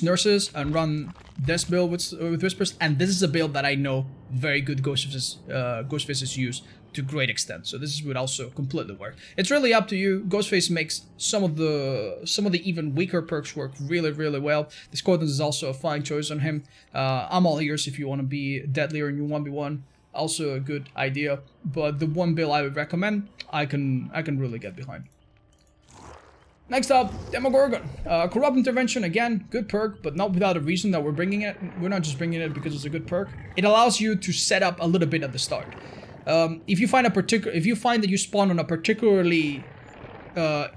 Nurses and run this build with Whispers, and this is a build that I know very good Ghost Faces use to great extent. So this would also completely work. It's really up to you. Ghostface makes some of the even weaker perks work really well. Discordance is also a fine choice on him. I'm all ears if you want to be deadlier in your 1v1. Also a good idea. But the one build I would recommend, I can really get behind. Next up, Demogorgon. Corrupt Intervention, again, good perk, but not without a reason that we're bringing it. We're not just bringing it because it's a good perk. It allows you to set up a little bit at the start. If you find that you spawn on a particularly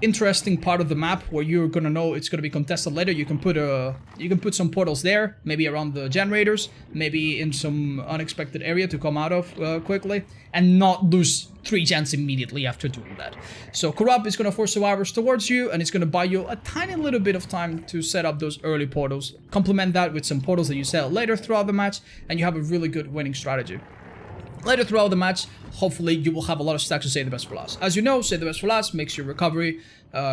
interesting part of the map where you're gonna know it's gonna be contested later, you can put some portals there, maybe around the generators, maybe in some unexpected area to come out of quickly, and not lose 3 gens immediately after doing that. So Corrupt is gonna force survivors towards you, and it's gonna buy you a tiny little bit of time to set up those early portals. Complement that with some portals that you set later throughout the match, and you have a really good winning strategy. Later throughout the match, hopefully you will have a lot of stacks to Save the Best for Last. As you know, Save the Best for Last makes your recovery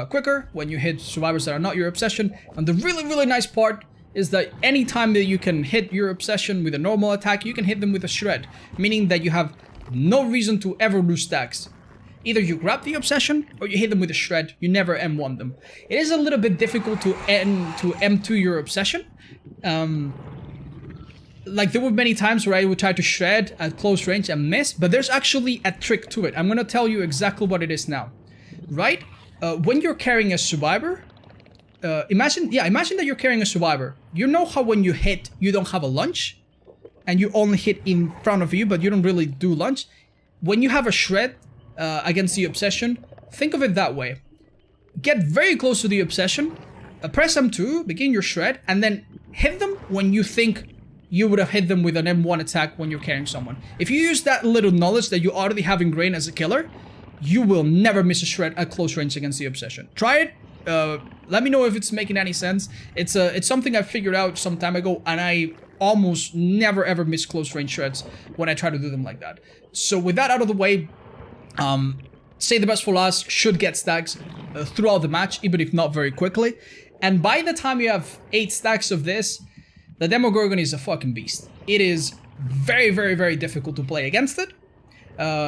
quicker when you hit survivors that are not your obsession. And the really nice part is that anytime that you can hit your obsession with a normal attack, you can hit them with a shred, meaning that you have no reason to ever lose stacks. Either you grab the obsession or you hit them with a shred. You never M1 them. It is a little bit difficult to M2 your obsession. Like, there were many times where I would try to shred at close range and miss, but there's actually a trick to it. I'm gonna tell you exactly what it is now. Right? When you're carrying a survivor, imagine that you're carrying a survivor. You know how when you hit, you don't have a lunge? And you only hit in front of you, but you don't really do lunge? When you have a shred against the obsession, think of it that way. Get very close to the obsession, press M2, begin your shred, and then hit them when you think you would have hit them with an M1 attack when you're carrying someone. If you use that little knowledge that you already have ingrained as a killer, you will never miss a shred at close range against the obsession. Try it. Let me know if it's making any sense. It's something I figured out some time ago, and I almost never ever miss close range shreds when I try to do them like that. So with that out of the way, Save the Best for Last should get stacks throughout the match, even if not very quickly. And by the time you have 8 stacks of this, the Demogorgon is a fucking beast. It is very difficult to play against it.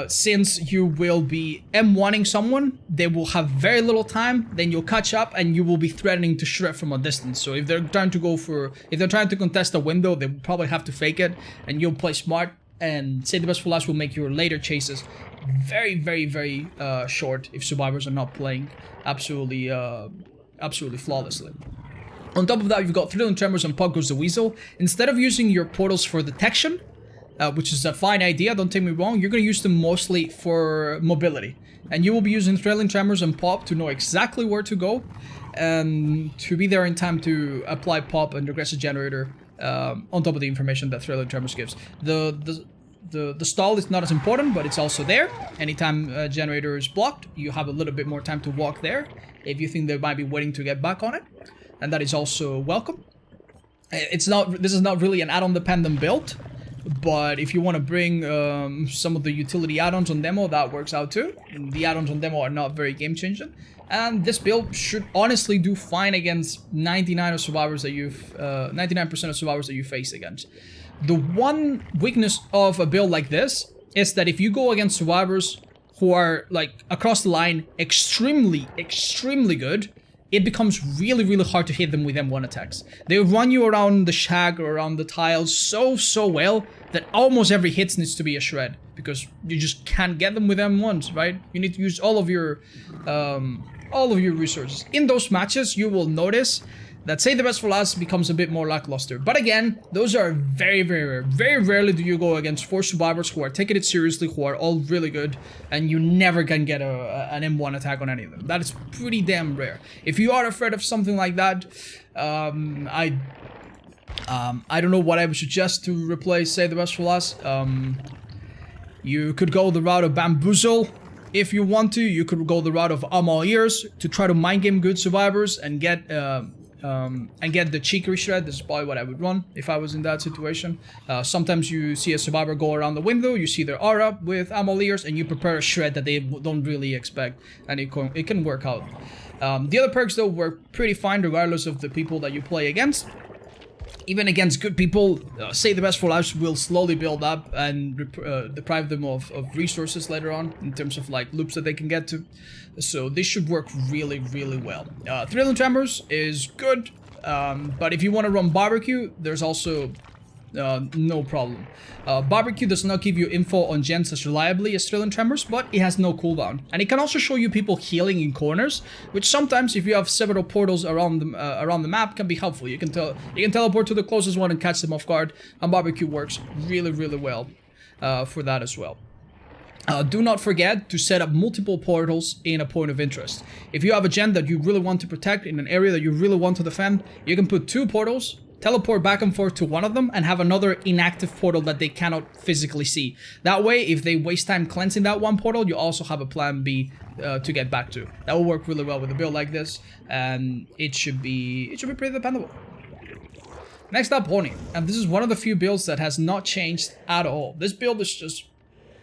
Since you will be M1ing someone, they will have very little time, then you'll catch up and you will be threatening to shred from a distance. So if they're trying to contest a window, they will probably have to fake it, and you'll play smart, and Save the Best for Last will make your later chases very short if survivors are not playing absolutely flawlessly. On top of that, you've got Thrilling Tremors and Pop Goes the Weasel. Instead of using your portals for detection, which is a fine idea, don't take me wrong, you're going to use them mostly for mobility. And you will be using Thrilling Tremors and Pop to know exactly where to go, and to be there in time to apply Pop and Regressive Generator on top of the information that Thrilling Tremors gives. The stall is not as important, but it's also there. Anytime Generator is blocked, you have a little bit more time to walk there if you think they might be waiting to get back on it. And that is also welcome. This is not really an add-on dependent build, but if you want to bring some of the utility add-ons on demo, that works out too. And the add-ons on demo are not very game-changing, and this build should honestly do fine against 99% of survivors that you face against. The one weakness of a build like this is that if you go against survivors who are, like, across the line extremely good, it becomes really hard to hit them with M1 attacks. They run you around the shag or around the tiles so well that almost every hit needs to be a shred, because you just can't get them with M1s, right? You need to use all of your resources. In those matches, you will notice that Save the Best for Last becomes a bit more lackluster. But again, those are very rare. Very rarely do you go against 4 survivors who are taking it seriously, who are all really good, and you never can get an M1 attack on any of them. That is pretty damn rare. If you are afraid of something like that, I don't know what I would suggest to replace Save the Best for Last. You could go the route of Bamboozle. If you want to, you could go the route of I'm All Ears to try to mind game good survivors and get the cheeky shred. This is probably what I would run if I was in that situation. Sometimes you see a survivor go around the window, you see their aura with I'm All Ears, and you prepare a shred that they don't really expect, and it can work out. The other perks though work pretty fine regardless of the people that you play against. even against good people, say the best for lives will slowly build up and deprive them of resources later on in terms of like loops that they can get to. So this should work really, really well. Thrilling Tremors is good, but if you want to run Barbecue, there's also no problem. Barbecue does not give you info on gens as reliably as Thrilling Tremors, but it has no cooldown. And it can also show you people healing in corners, which sometimes, if you have several portals around the map, can be helpful. You can teleport to the closest one and catch them off guard, and Barbecue works really, really well for that as well. Do not forget to set up multiple portals in a point of interest. If you have a gen that you really want to protect in an area that you really want to defend, you can put 2 portals, teleport back and forth to one of them, and have another inactive portal that they cannot physically see. That way, if they waste time cleansing that one portal, you also have a plan B to get back to. That will work really well with a build like this, and it should be pretty dependable. Next up, Oni, and this is one of the few builds that has not changed at all. This build is just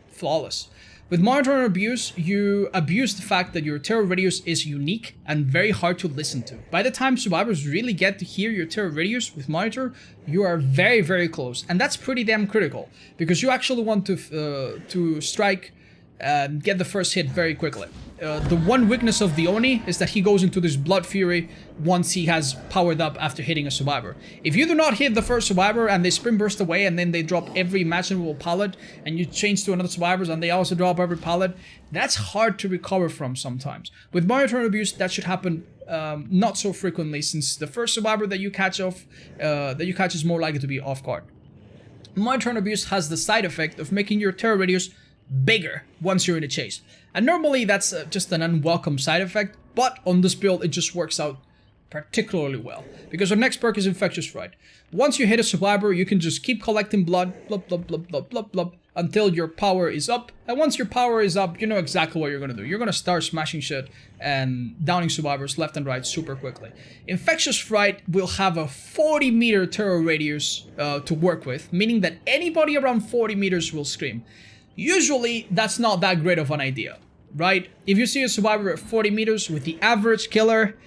flawless. With Monitor and Abuse, you abuse the fact that your terror radius is unique and very hard to listen to. By the time survivors really get to hear your terror radius with Monitor, you are very, very close. And that's pretty damn critical, because you actually want to strike and get the first hit very quickly. The one weakness of the Oni is that he goes into this Blood Fury once he has powered up after hitting a survivor. If you do not hit the first survivor and they sprint burst away and then they drop every imaginable pallet and you change to another survivors and they also drop every pallet, that's hard to recover from sometimes. With Monitor and Abuse, that should happen not so frequently, since the first survivor that you catch is more likely to be off guard. Monitor and Abuse has the side effect of making your terror radius bigger once you're in a chase. And normally that's just an unwelcome side effect, but on this build it just works out particularly well, because our next perk is Infectious Fright. Once you hit a survivor, you can just keep collecting blood, blub, blub, blub, blub, blub, blub, until your power is up. And once your power is up, you know exactly what you're gonna do. You're gonna start smashing shit and downing survivors left and right super quickly. Infectious Fright will have a 40-meter terror radius to work with, meaning that anybody around 40 meters will scream. Usually, that's not that great of an idea, right? If you see a survivor at 40 meters with the average killer,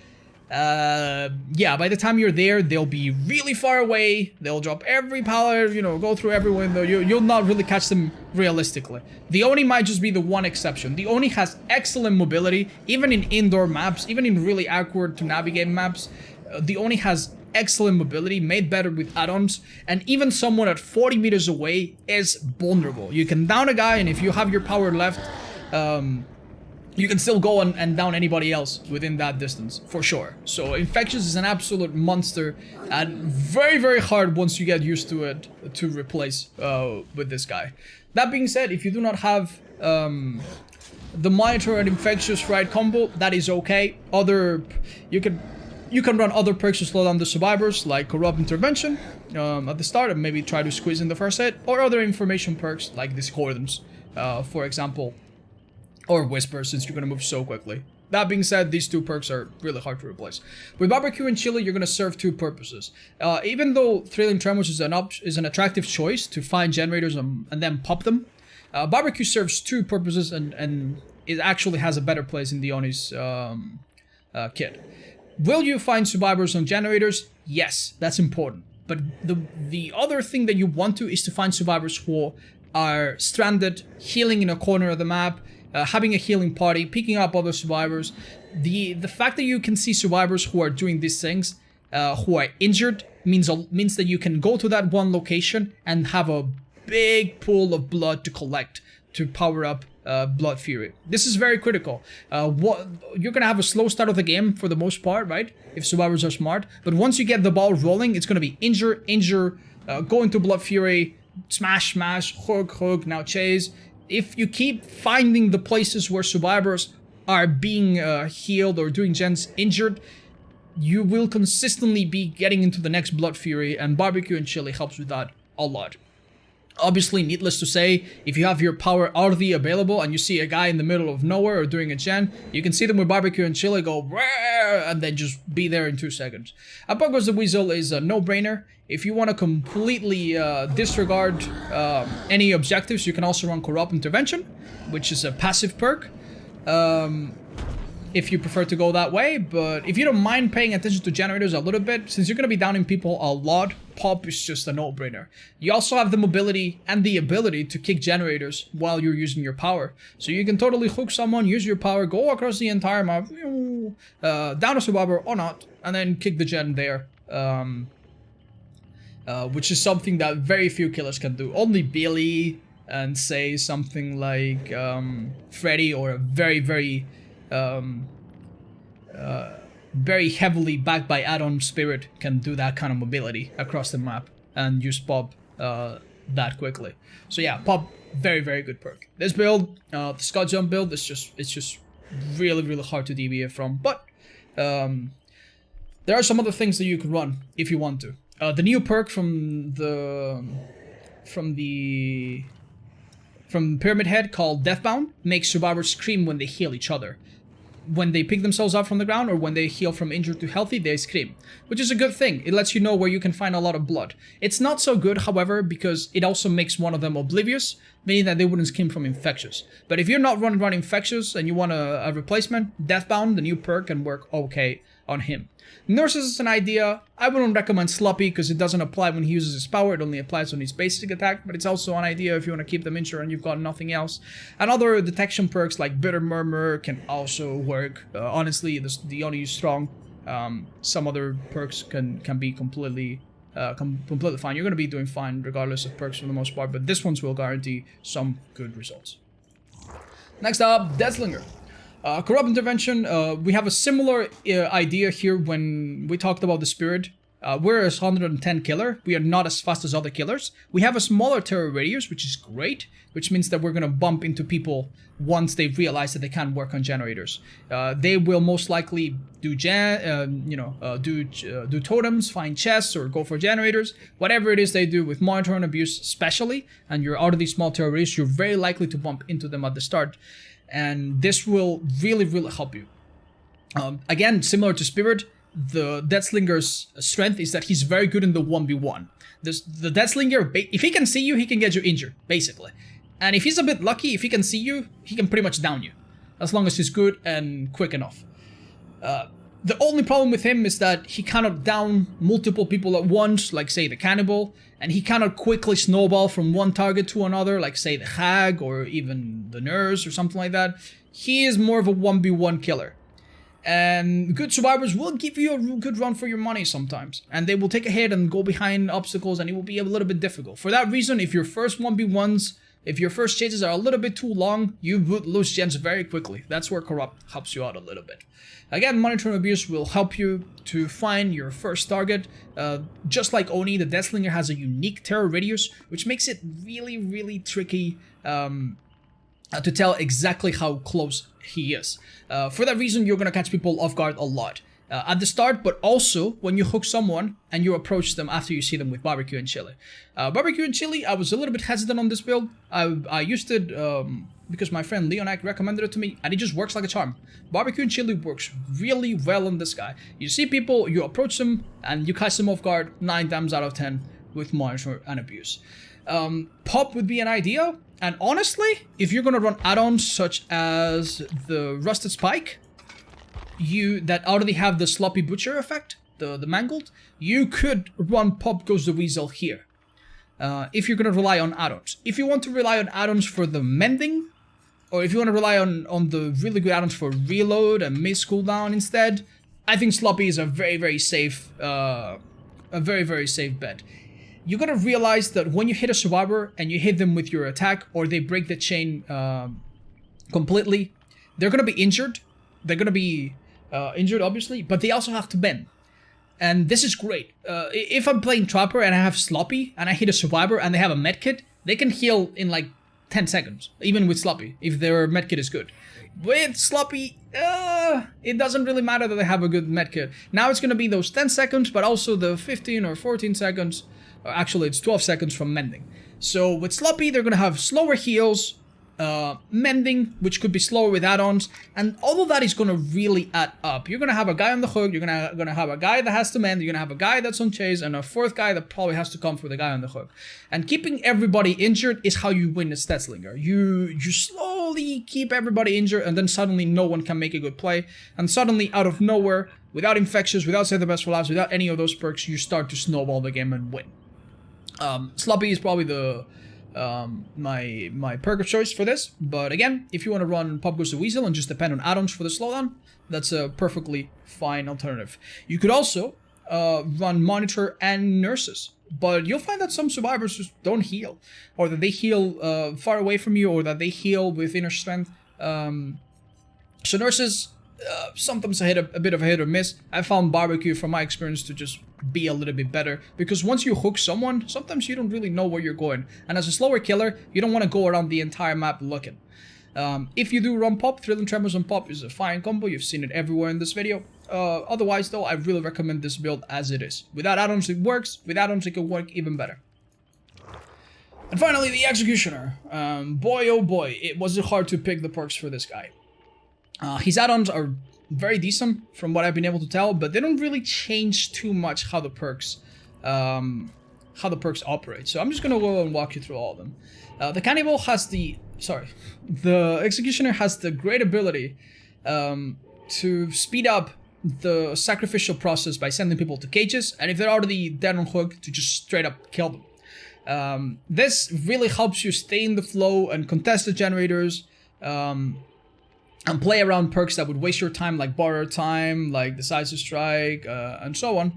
yeah, by the time you're there, they'll be really far away. They'll drop every pallet, you know, go through every window. You'll not really catch them realistically. The Oni might just be the one exception. The Oni has excellent mobility, even in indoor maps, even in really awkward to navigate maps. The Oni has excellent mobility, made better with add-ons, and even someone at 40 meters away is vulnerable. You can down a guy, and if you have your power left, you can still go and down anybody else within that distance, for sure. So Infectious is an absolute monster, and very, very hard once you get used to it to replace with this guy. That being said, if you do not have the Monitor and Infectious Fright combo, that is okay. You can run other perks to slow down the survivors, like Corrupt Intervention at the start, and maybe try to squeeze in the first hit, or other information perks like Discordance, for example, or Whisper, since you're going to move so quickly. That being said, these 2 perks are really hard to replace. With Barbecue and Chili, you're going to serve 2 purposes. Even though Thrilling Tremors is an attractive choice to find generators and then pop them, Barbecue serves 2 purposes, and it actually has a better place in the Oni's kit. Will you find survivors on generators? Yes, that's important. But the other thing that you want to is to find survivors who are stranded, healing in a corner of the map, having a healing party, picking up other survivors. The fact that you can see survivors who are doing these things, who are injured, means that you can go to that one location and have a big pool of blood to collect to power up Blood Fury. This is very critical. You're gonna have a slow start of the game for the most part, right? If survivors are smart. But once you get the ball rolling, it's gonna be injure, go into Blood Fury, smash, hook, now chase. If you keep finding the places where survivors are being healed or doing gens injured, you will consistently be getting into the next Blood Fury, and Barbecue and Chili helps with that a lot. Obviously, needless to say, if you have your power already available and you see a guy in the middle of nowhere or doing a gen, you can see them with Barbecue and Chili go Rawr! And then just be there in 2 seconds. Apocalypse the Weasel is a no-brainer. If you want to completely disregard any objectives, you can also run Corrupt Intervention, which is a passive perk. if you prefer to go that way. But if you don't mind paying attention to generators a little bit, since you're going to be downing people a lot, pop is just a no-brainer. You also have the mobility and the ability to kick generators while you're using your power. So you can totally hook someone, use your power, go across the entire map, down a survivor or not, and then kick the gen there. Which is something that very few killers can do. Only Billy and say something like Freddy or a very, very heavily backed by add-on Spirit can do that kind of mobility across the map and use Pop that quickly. So yeah, Pop, very, very good perk. This build, the Scott Jump build, it's just really, really hard to deviate from. But there are some other things that you can run if you want to. The new perk from Pyramid Head called Deathbound makes survivors scream when they heal each other. When they pick themselves up from the ground or when they heal from injured to healthy, they scream, which is a good thing. It lets you know where you can find a lot of blood. It's not so good, however, because it also makes one of them oblivious, meaning that they wouldn't scream from infectious. But if you're not running infectious and you want a replacement, Deathbound, the new perk, can work okay on him. Nurses is an idea. I wouldn't recommend Sloppy because it doesn't apply when he uses his power. It only applies on his basic attack, but it's also an idea if you want to keep them injured and you've got nothing else. And other detection perks like Bitter Murmur can also work. Honestly, the only use strong. Some other perks can be completely fine. You're going to be doing fine regardless of perks for the most part, but this one's will guarantee some good results. Next up, Deathslinger. Corrupt Intervention, we have a similar idea here when we talked about the Spirit. We're a 110 killer. We are not as fast as other killers. We have a smaller terror radius, which is great, which means that we're going to bump into people once they realize that they can't work on generators. They will most likely do totems, find chests, or go for generators. Whatever it is they do with monitor and abuse especially, and you're out of these small terror radius, you're very likely to bump into them at the start. And this will really, really help you. Again, similar to Spirit, the Deathslinger's strength is that he's very good in the 1v1. The Deathslinger, if he can see you, he can get you injured, basically. And if he's a bit lucky, if he can see you, he can pretty much down you. As long as he's good and quick enough. The only problem with him is that he cannot down multiple people at once, like say the Cannibal, and he cannot quickly snowball from one target to another, like say the Hag or even the Nurse or something like that. He is more of a 1v1 killer. And good survivors will give you a good run for your money sometimes. And they will take a hit and go behind obstacles and it will be a little bit difficult. For that reason, if your first 1v1s, if your first chases are a little bit too long, you would lose gens very quickly. That's where Corrupt helps you out a little bit. Again, Monitor and Abuse will help you to find your first target. Just like Oni, the Deathslinger has a unique terror radius, which makes it really, really tricky to tell exactly how close he is. For that reason, you're going to catch people off guard a lot. At the start, but also when you hook someone and you approach them after you see them with Barbecue and Chili. Barbecue and Chili, I was a little bit hesitant on this build. I used it because my friend Leonak recommended it to me, and it just works like a charm. Barbecue and Chili works really well on this guy. You see people, you approach them, and you catch them off guard 9 times out of 10 with Monitor and Abuse. Pop would be an idea, and honestly, if you're gonna run add-ons such as the Rusted Spike, that already have the Sloppy Butcher effect, the Mangled, you could run Pop Goes the Weasel here. If you're going to rely on add-ons. If you want to rely on add-ons for the mending, or if you want to rely on the really good add-ons for reload and miss cooldown instead, I think Sloppy is a very, very safe bet. You gotta realize that when you hit a survivor and you hit them with your attack, or they break the chain completely, they're gonna be injured. They're gonna be injured, obviously, but they also have to bend. And this is great. If I'm playing Trapper and I have Sloppy and I hit a survivor and they have a medkit, they can heal in like 10 seconds, even with Sloppy, if their medkit is good. With Sloppy, it doesn't really matter that they have a good medkit. Now it's gonna be those 10 seconds, but also the 15 or 14 seconds, or actually it's 12 seconds from mending. So with Sloppy, they're gonna have slower heals, mending, which could be slower with add-ons, and all of that is going to really add up. You're going to have a guy on the hook, you're going to have a guy that has to mend, you're going to have a guy that's on chase, and a fourth guy that probably has to come for the guy on the hook. And keeping everybody injured is how you win as Deathslinger. You slowly keep everybody injured, and then suddenly no one can make a good play, and suddenly out of nowhere, without infectious, without save the best for last, without any of those perks, you start to snowball the game and win. Sloppy is probably the my perk of choice for this, but again, if you want to run Pop Goes the Weasel and just depend on add-ons for the slowdown, that's a perfectly fine alternative. You could also run Monitor and Nurses, but you'll find that some survivors just don't heal, or that they heal far away from you, or that they heal with inner strength. So Nurses, sometimes a bit of a hit or miss. I found Barbecue, from my experience, to just be a little bit better, because once you hook someone, sometimes you don't really know where you're going, and as a slower killer, you don't want to go around the entire map looking. If you do run Pop, Thrill and Tremors on Pop is a fine combo. You've seen it everywhere in this video. Otherwise though, I really recommend this build as it is. Without add-ons it works, with add-ons it can work even better. And finally, the Executioner. Boy oh boy, it was hard to pick the perks for this guy. His add-ons are very decent from what I've been able to tell, but they don't really change too much how the perks operate. So I'm just gonna go and walk you through all of them. The Cannibal has the Executioner has the great ability to speed up the sacrificial process by sending people to cages, and if they're already dead on hook, to just straight up kill them. This really helps you stay in the flow and contest the generators, and play around perks that would waste your time, like Borrow Time, like Decisive Strike, and so on.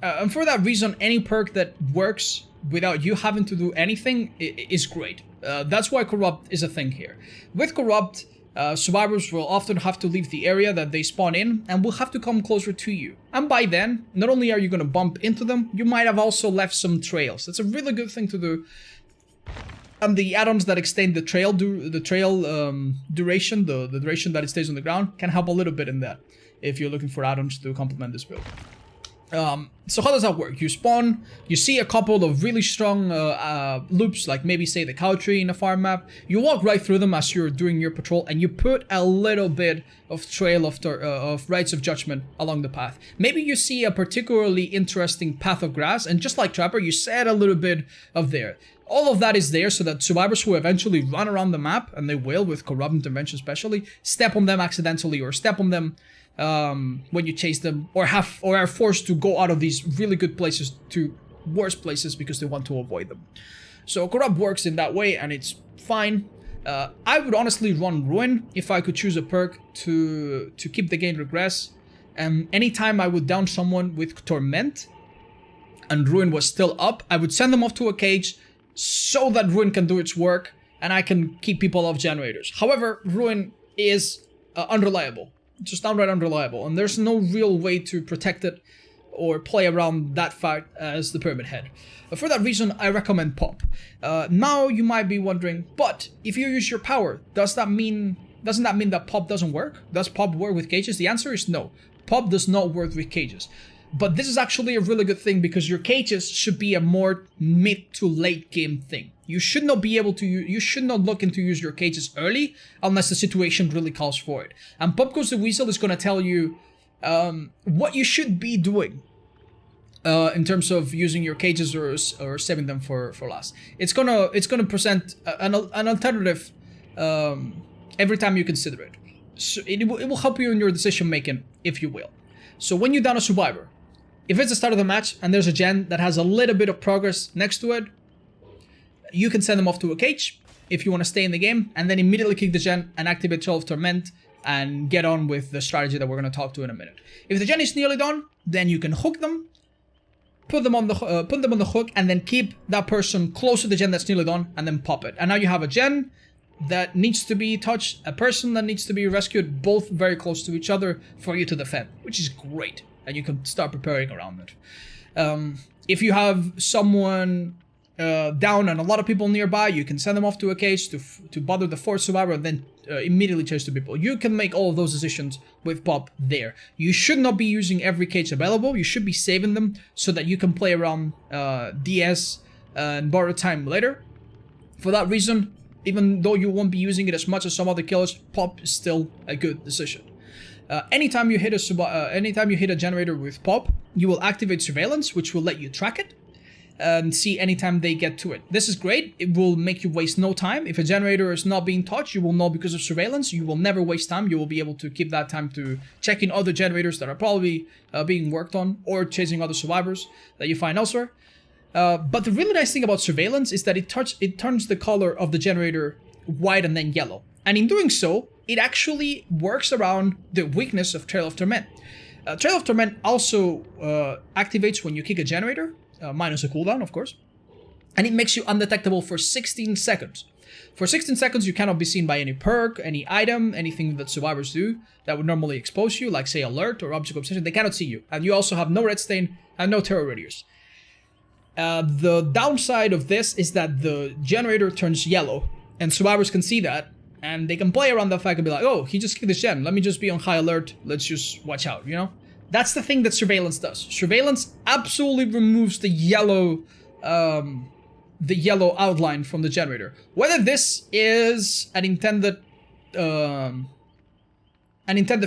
And for that reason, any perk that works without you having to do anything is great. That's why Corrupt is a thing here. With Corrupt, survivors will often have to leave the area that they spawn in, and will have to come closer to you. And by then, not only are you going to bump into them, you might have also left some trails. That's a really good thing to do. And the add-ons that extend the trail duration, the duration that it stays on the ground, can help a little bit in that, if you're looking for add-ons to complement this build. So how does that work? You spawn, you see a couple of really strong loops, like maybe say the cow tree in a farm map. You walk right through them as you're doing your patrol, and you put a little bit of trail of Rites of Judgment along the path. Maybe you see a particularly interesting path of grass, and just like Trapper, you set a little bit of there. All of that is there so that survivors who eventually run around the map, and they will with Corrupt Intervention especially, step on them accidentally, or step on them when you chase them, or are forced to go out of these really good places to worse places because they want to avoid them. So Corrupt works in that way, and it's fine. I would honestly run Ruin if I could choose a perk to keep the game regress. Anytime I would down someone with Torment and Ruin was still up, I would send them off to a cage so that Ruin can do its work and I can keep people off generators. However, Ruin is unreliable. Just downright unreliable, and there's no real way to protect it or play around that fact as the Pyramid Head. For that reason, I recommend Pop. Now you might be wondering, but if you use your power, doesn't that mean that Pop doesn't work? Does Pop work with cages? The answer is no. Pop does not work with cages. But this is actually a really good thing, because your cages should be a more mid to late game thing. You should not be able to, you should not look into use your cages early unless the situation really calls for it. And Pop Goes the Weasel is going to tell you what you should be doing in terms of using your cages or saving them for last. It's gonna present an alternative every time you consider it. So it will help you in your decision making, if you will. So when you down a survivor, if it's the start of the match and there's a gen that has a little bit of progress next to it, you can send them off to a cage if you want to stay in the game, and then immediately kick the gen and activate 12 Torment and get on with the strategy that we're going to talk to in a minute. If the gen is nearly done, then you can hook them, put them on the hook, and then keep that person close to the gen that's nearly done, and then pop it. And now you have a gen that needs to be touched, a person that needs to be rescued, both very close to each other for you to defend, which is great. And you can start preparing around it. If you have someone down and a lot of people nearby, you can send them off to a cage to bother the fourth survivor, and then immediately chase the people. You can make all of those decisions with Pop there. You should not be using every cage available. You should be saving them so that you can play around DS and Borrow Time later. For that reason, Even though you won't be using it as much as some other killers, pop is still a good decision. Anytime you hit a generator with pop, you will activate surveillance, which will let you track it and see anytime they get to it. This is great. It will make you waste no time. If a generator is not being touched, you will know because of surveillance. You will never waste time. You will be able to keep that time to checking other generators that are probably being worked on or chasing other survivors that you find elsewhere. But the really nice thing about surveillance is that it turns the color of the generator white and then yellow. And in doing so, it actually works around the weakness of Trail of Torment. Trail of Torment also activates when you kick a generator, minus a cooldown, of course. And it makes you undetectable for 16 seconds. For 16 seconds, you cannot be seen by any perk, any item, anything that survivors do that would normally expose you, like say alert or object obsession. They cannot see you. And you also have no red stain and no terror radius. The downside of this is that the generator turns yellow, and survivors can see that, and they can play around that fact and be like, oh, he just kicked this gen, let me just be on high alert, let's just watch out, you know? That's the thing that surveillance does. Surveillance absolutely removes the yellow outline from the generator. Whether this is an intended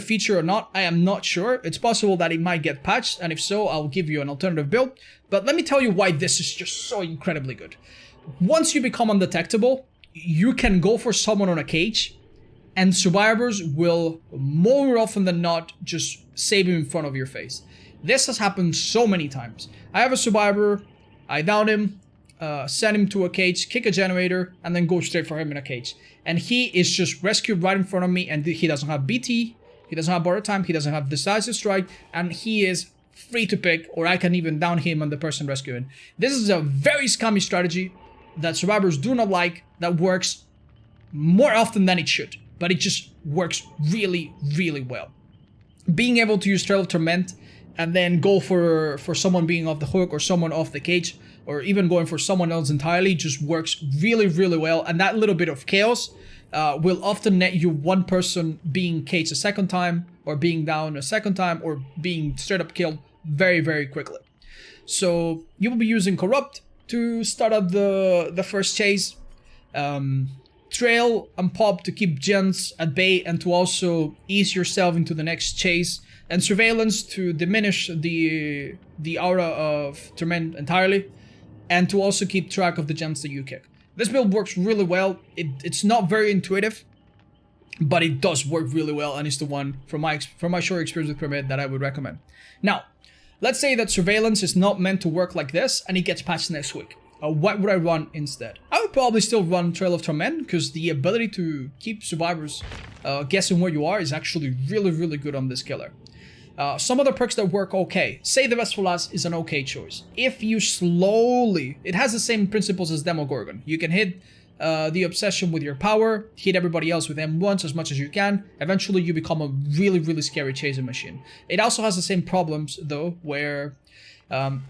feature or not, I am not sure. It's possible that it might get patched, and if so, I'll give you an alternative build. But let me tell you why this is just so incredibly good. Once you become undetectable, you can go for someone on a cage, and survivors will more often than not just save him in front of your face. This has happened so many times. I have a survivor, I down him, send him to a cage, kick a generator, and then go straight for him in a cage. And he is just rescued right in front of me, and he doesn't have BT, he doesn't have border time, he doesn't have decisive strike, and he is free to pick, or I can even down him and the person rescuing. This is a very scummy strategy that survivors do not like, that works more often than it should, but it just works really, really well. Being able to use Trail of Torment and then go for someone being off the hook or someone off the cage, or even going for someone else entirely, just works really, really well. And that little bit of chaos will often net you one person being caged a second time, or being down a second time, or being straight up killed very, very quickly. So you will be using Corrupt to start up the first chase, Trail and Pop to keep gens at bay and to also ease yourself into the next chase, and Surveillance to diminish the aura of Torment entirely, and to also keep track of the gens that you kick. This build works really well. It's not very intuitive, but it does work really well, and it's the one from my short experience with Pyramid that I would recommend. Now, let's say that Surveillance is not meant to work like this, and it gets patched next week. What would I run instead? I would probably still run Trail of Torment, because the ability to keep survivors guessing where you are is actually really, really good on this killer. Some other perks that work okay. Say the Best for Last is an okay choice. If you slowly... It has the same principles as Demogorgon. You can hit the obsession with your power, hit everybody else with M1s as much as you can. Eventually you become a really, really scary chasing machine. It also has the same problems, though, where...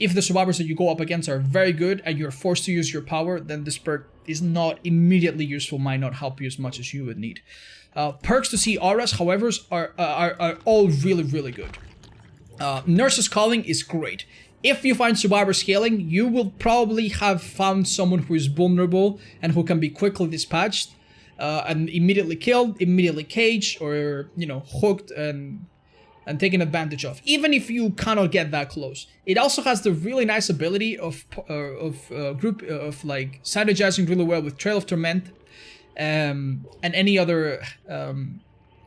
if the survivors that you go up against are very good and you're forced to use your power, then this perk is not immediately useful, might not help you as much as you would need. Perks to see auras, however, are all really, really good. Nurse's Calling is great. If you find survivor scaling, you will probably have found someone who is vulnerable and who can be quickly dispatched and immediately killed, immediately caged, or, you know, hooked and taken advantage of, even if you cannot get that close. It also has the really nice ability of like synergizing really well with Trail of Torment and any other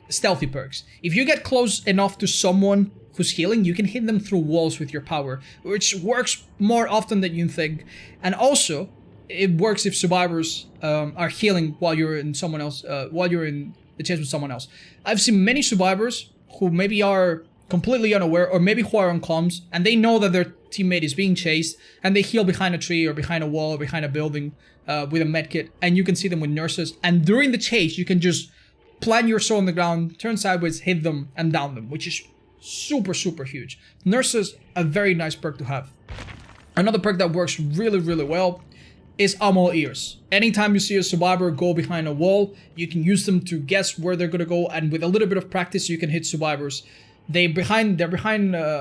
stealthy perks. If you get close enough to someone who's healing, you can hit them through walls with your power, which works more often than you think. And also, it works if survivors are healing while you're in someone else, while you're in the chase with someone else. I've seen many survivors who maybe are completely unaware, or maybe who are on comms, and they know that their teammate is being chased, and they heal behind a tree or behind a wall or behind a building with a medkit, and you can see them with nurses, and during the chase you can just plant your sword on the ground, turn sideways, hit them, and down them, which is super, super huge. Nurses, a very nice perk to have. Another perk that works really, really well is I'm All Ears. Anytime you see a survivor go behind a wall, you can use them to guess where they're gonna go, and with a little bit of practice you can hit survivors. They're behind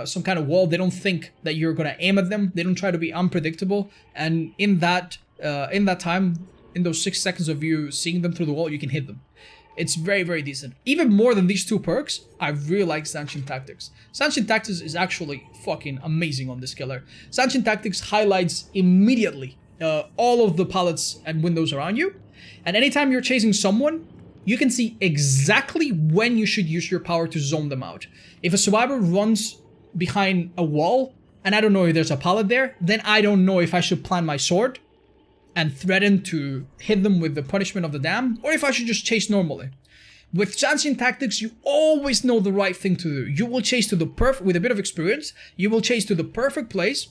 some kind of wall. They don't think that you're gonna aim at them. They don't try to be unpredictable, and in that time, in those 6 seconds of you seeing them through the wall, you can hit them. It's very, very decent. Even more than these 2 perks, I really like Stanchion Tactics. Stanchion Tactics is actually fucking amazing on this killer. Stanchion Tactics highlights immediately all of the pallets and windows around you. And anytime you're chasing someone, you can see exactly when you should use your power to zone them out. If a survivor runs behind a wall, and I don't know if there's a pallet there, then I don't know if I should plant my sword and threaten to hit them with the punishment of the damned, or if I should just chase normally. With Stanchion Tactics, you always know the right thing to do. You will chase to the with a bit of experience, you will chase to the perfect place,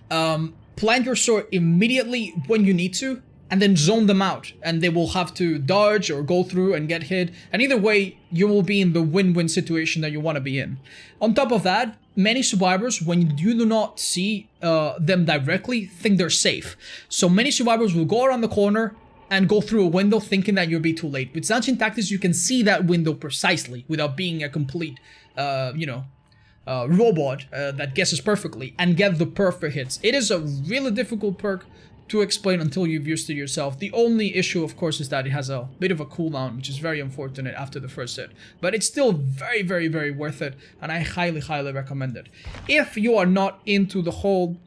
plant your sword immediately when you need to, and then zone them out, and they will have to dodge or go through and get hit, and either way, you will be in the win-win situation that you want to be in. On top of that, many survivors, when you do not see them directly, think they're safe. So many survivors will go around the corner and go through a window thinking that you'll be too late. With Stanchion Tactics, you can see that window precisely without being a complete, robot that guesses perfectly and get the perfect hits. It is a really difficult perk to explain until you've used it yourself. The only issue, of course, is that it has a bit of a cooldown, which is very unfortunate after the first hit. But it's still very, very, very worth it, and I highly, highly recommend it. If you are not into the whole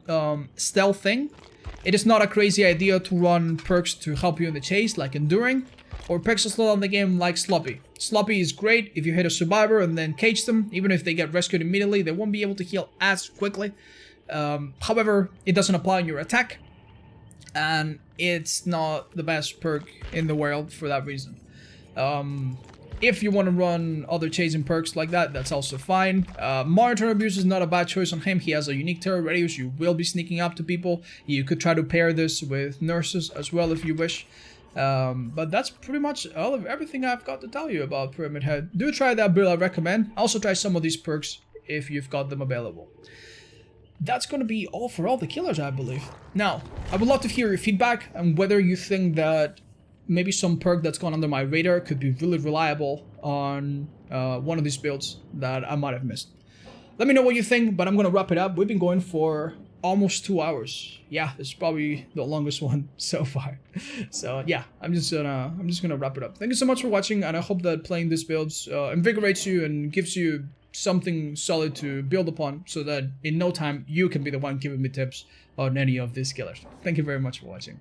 stealth thing, it is not a crazy idea to run perks to help you in the chase, like Enduring, or perks to slow down the game, like Sloppy. Sloppy is great if you hit a survivor and then cage them. Even if they get rescued immediately, they won't be able to heal as quickly. However, it doesn't apply on your attack, and it's not the best perk in the world for that reason. If you want to run other chasing perks like that, that's also fine. Monitor Abuse is not a bad choice on him. He has a unique terror radius. You will be sneaking up to people. You could try to pair this with Nurses as well if you wish. But that's pretty much all of everything I've got to tell you about Pyramid Head. Do try that build, I recommend. Also try some of these perks if you've got them available. That's going to be all for all the killers, I believe. Now, I would love to hear your feedback on whether you think that maybe some perk that's gone under my radar could be really reliable on one of these builds that I might have missed. Let me know what you think, but I'm going to wrap it up. We've been going for almost 2 hours. Yeah, this is probably the longest one so far. So yeah, I'm just gonna wrap it up. Thank you so much for watching, and I hope that playing these builds invigorates you and gives you something solid to build upon, so that in no time you can be the one giving me tips on any of these killers. Thank you very much for watching.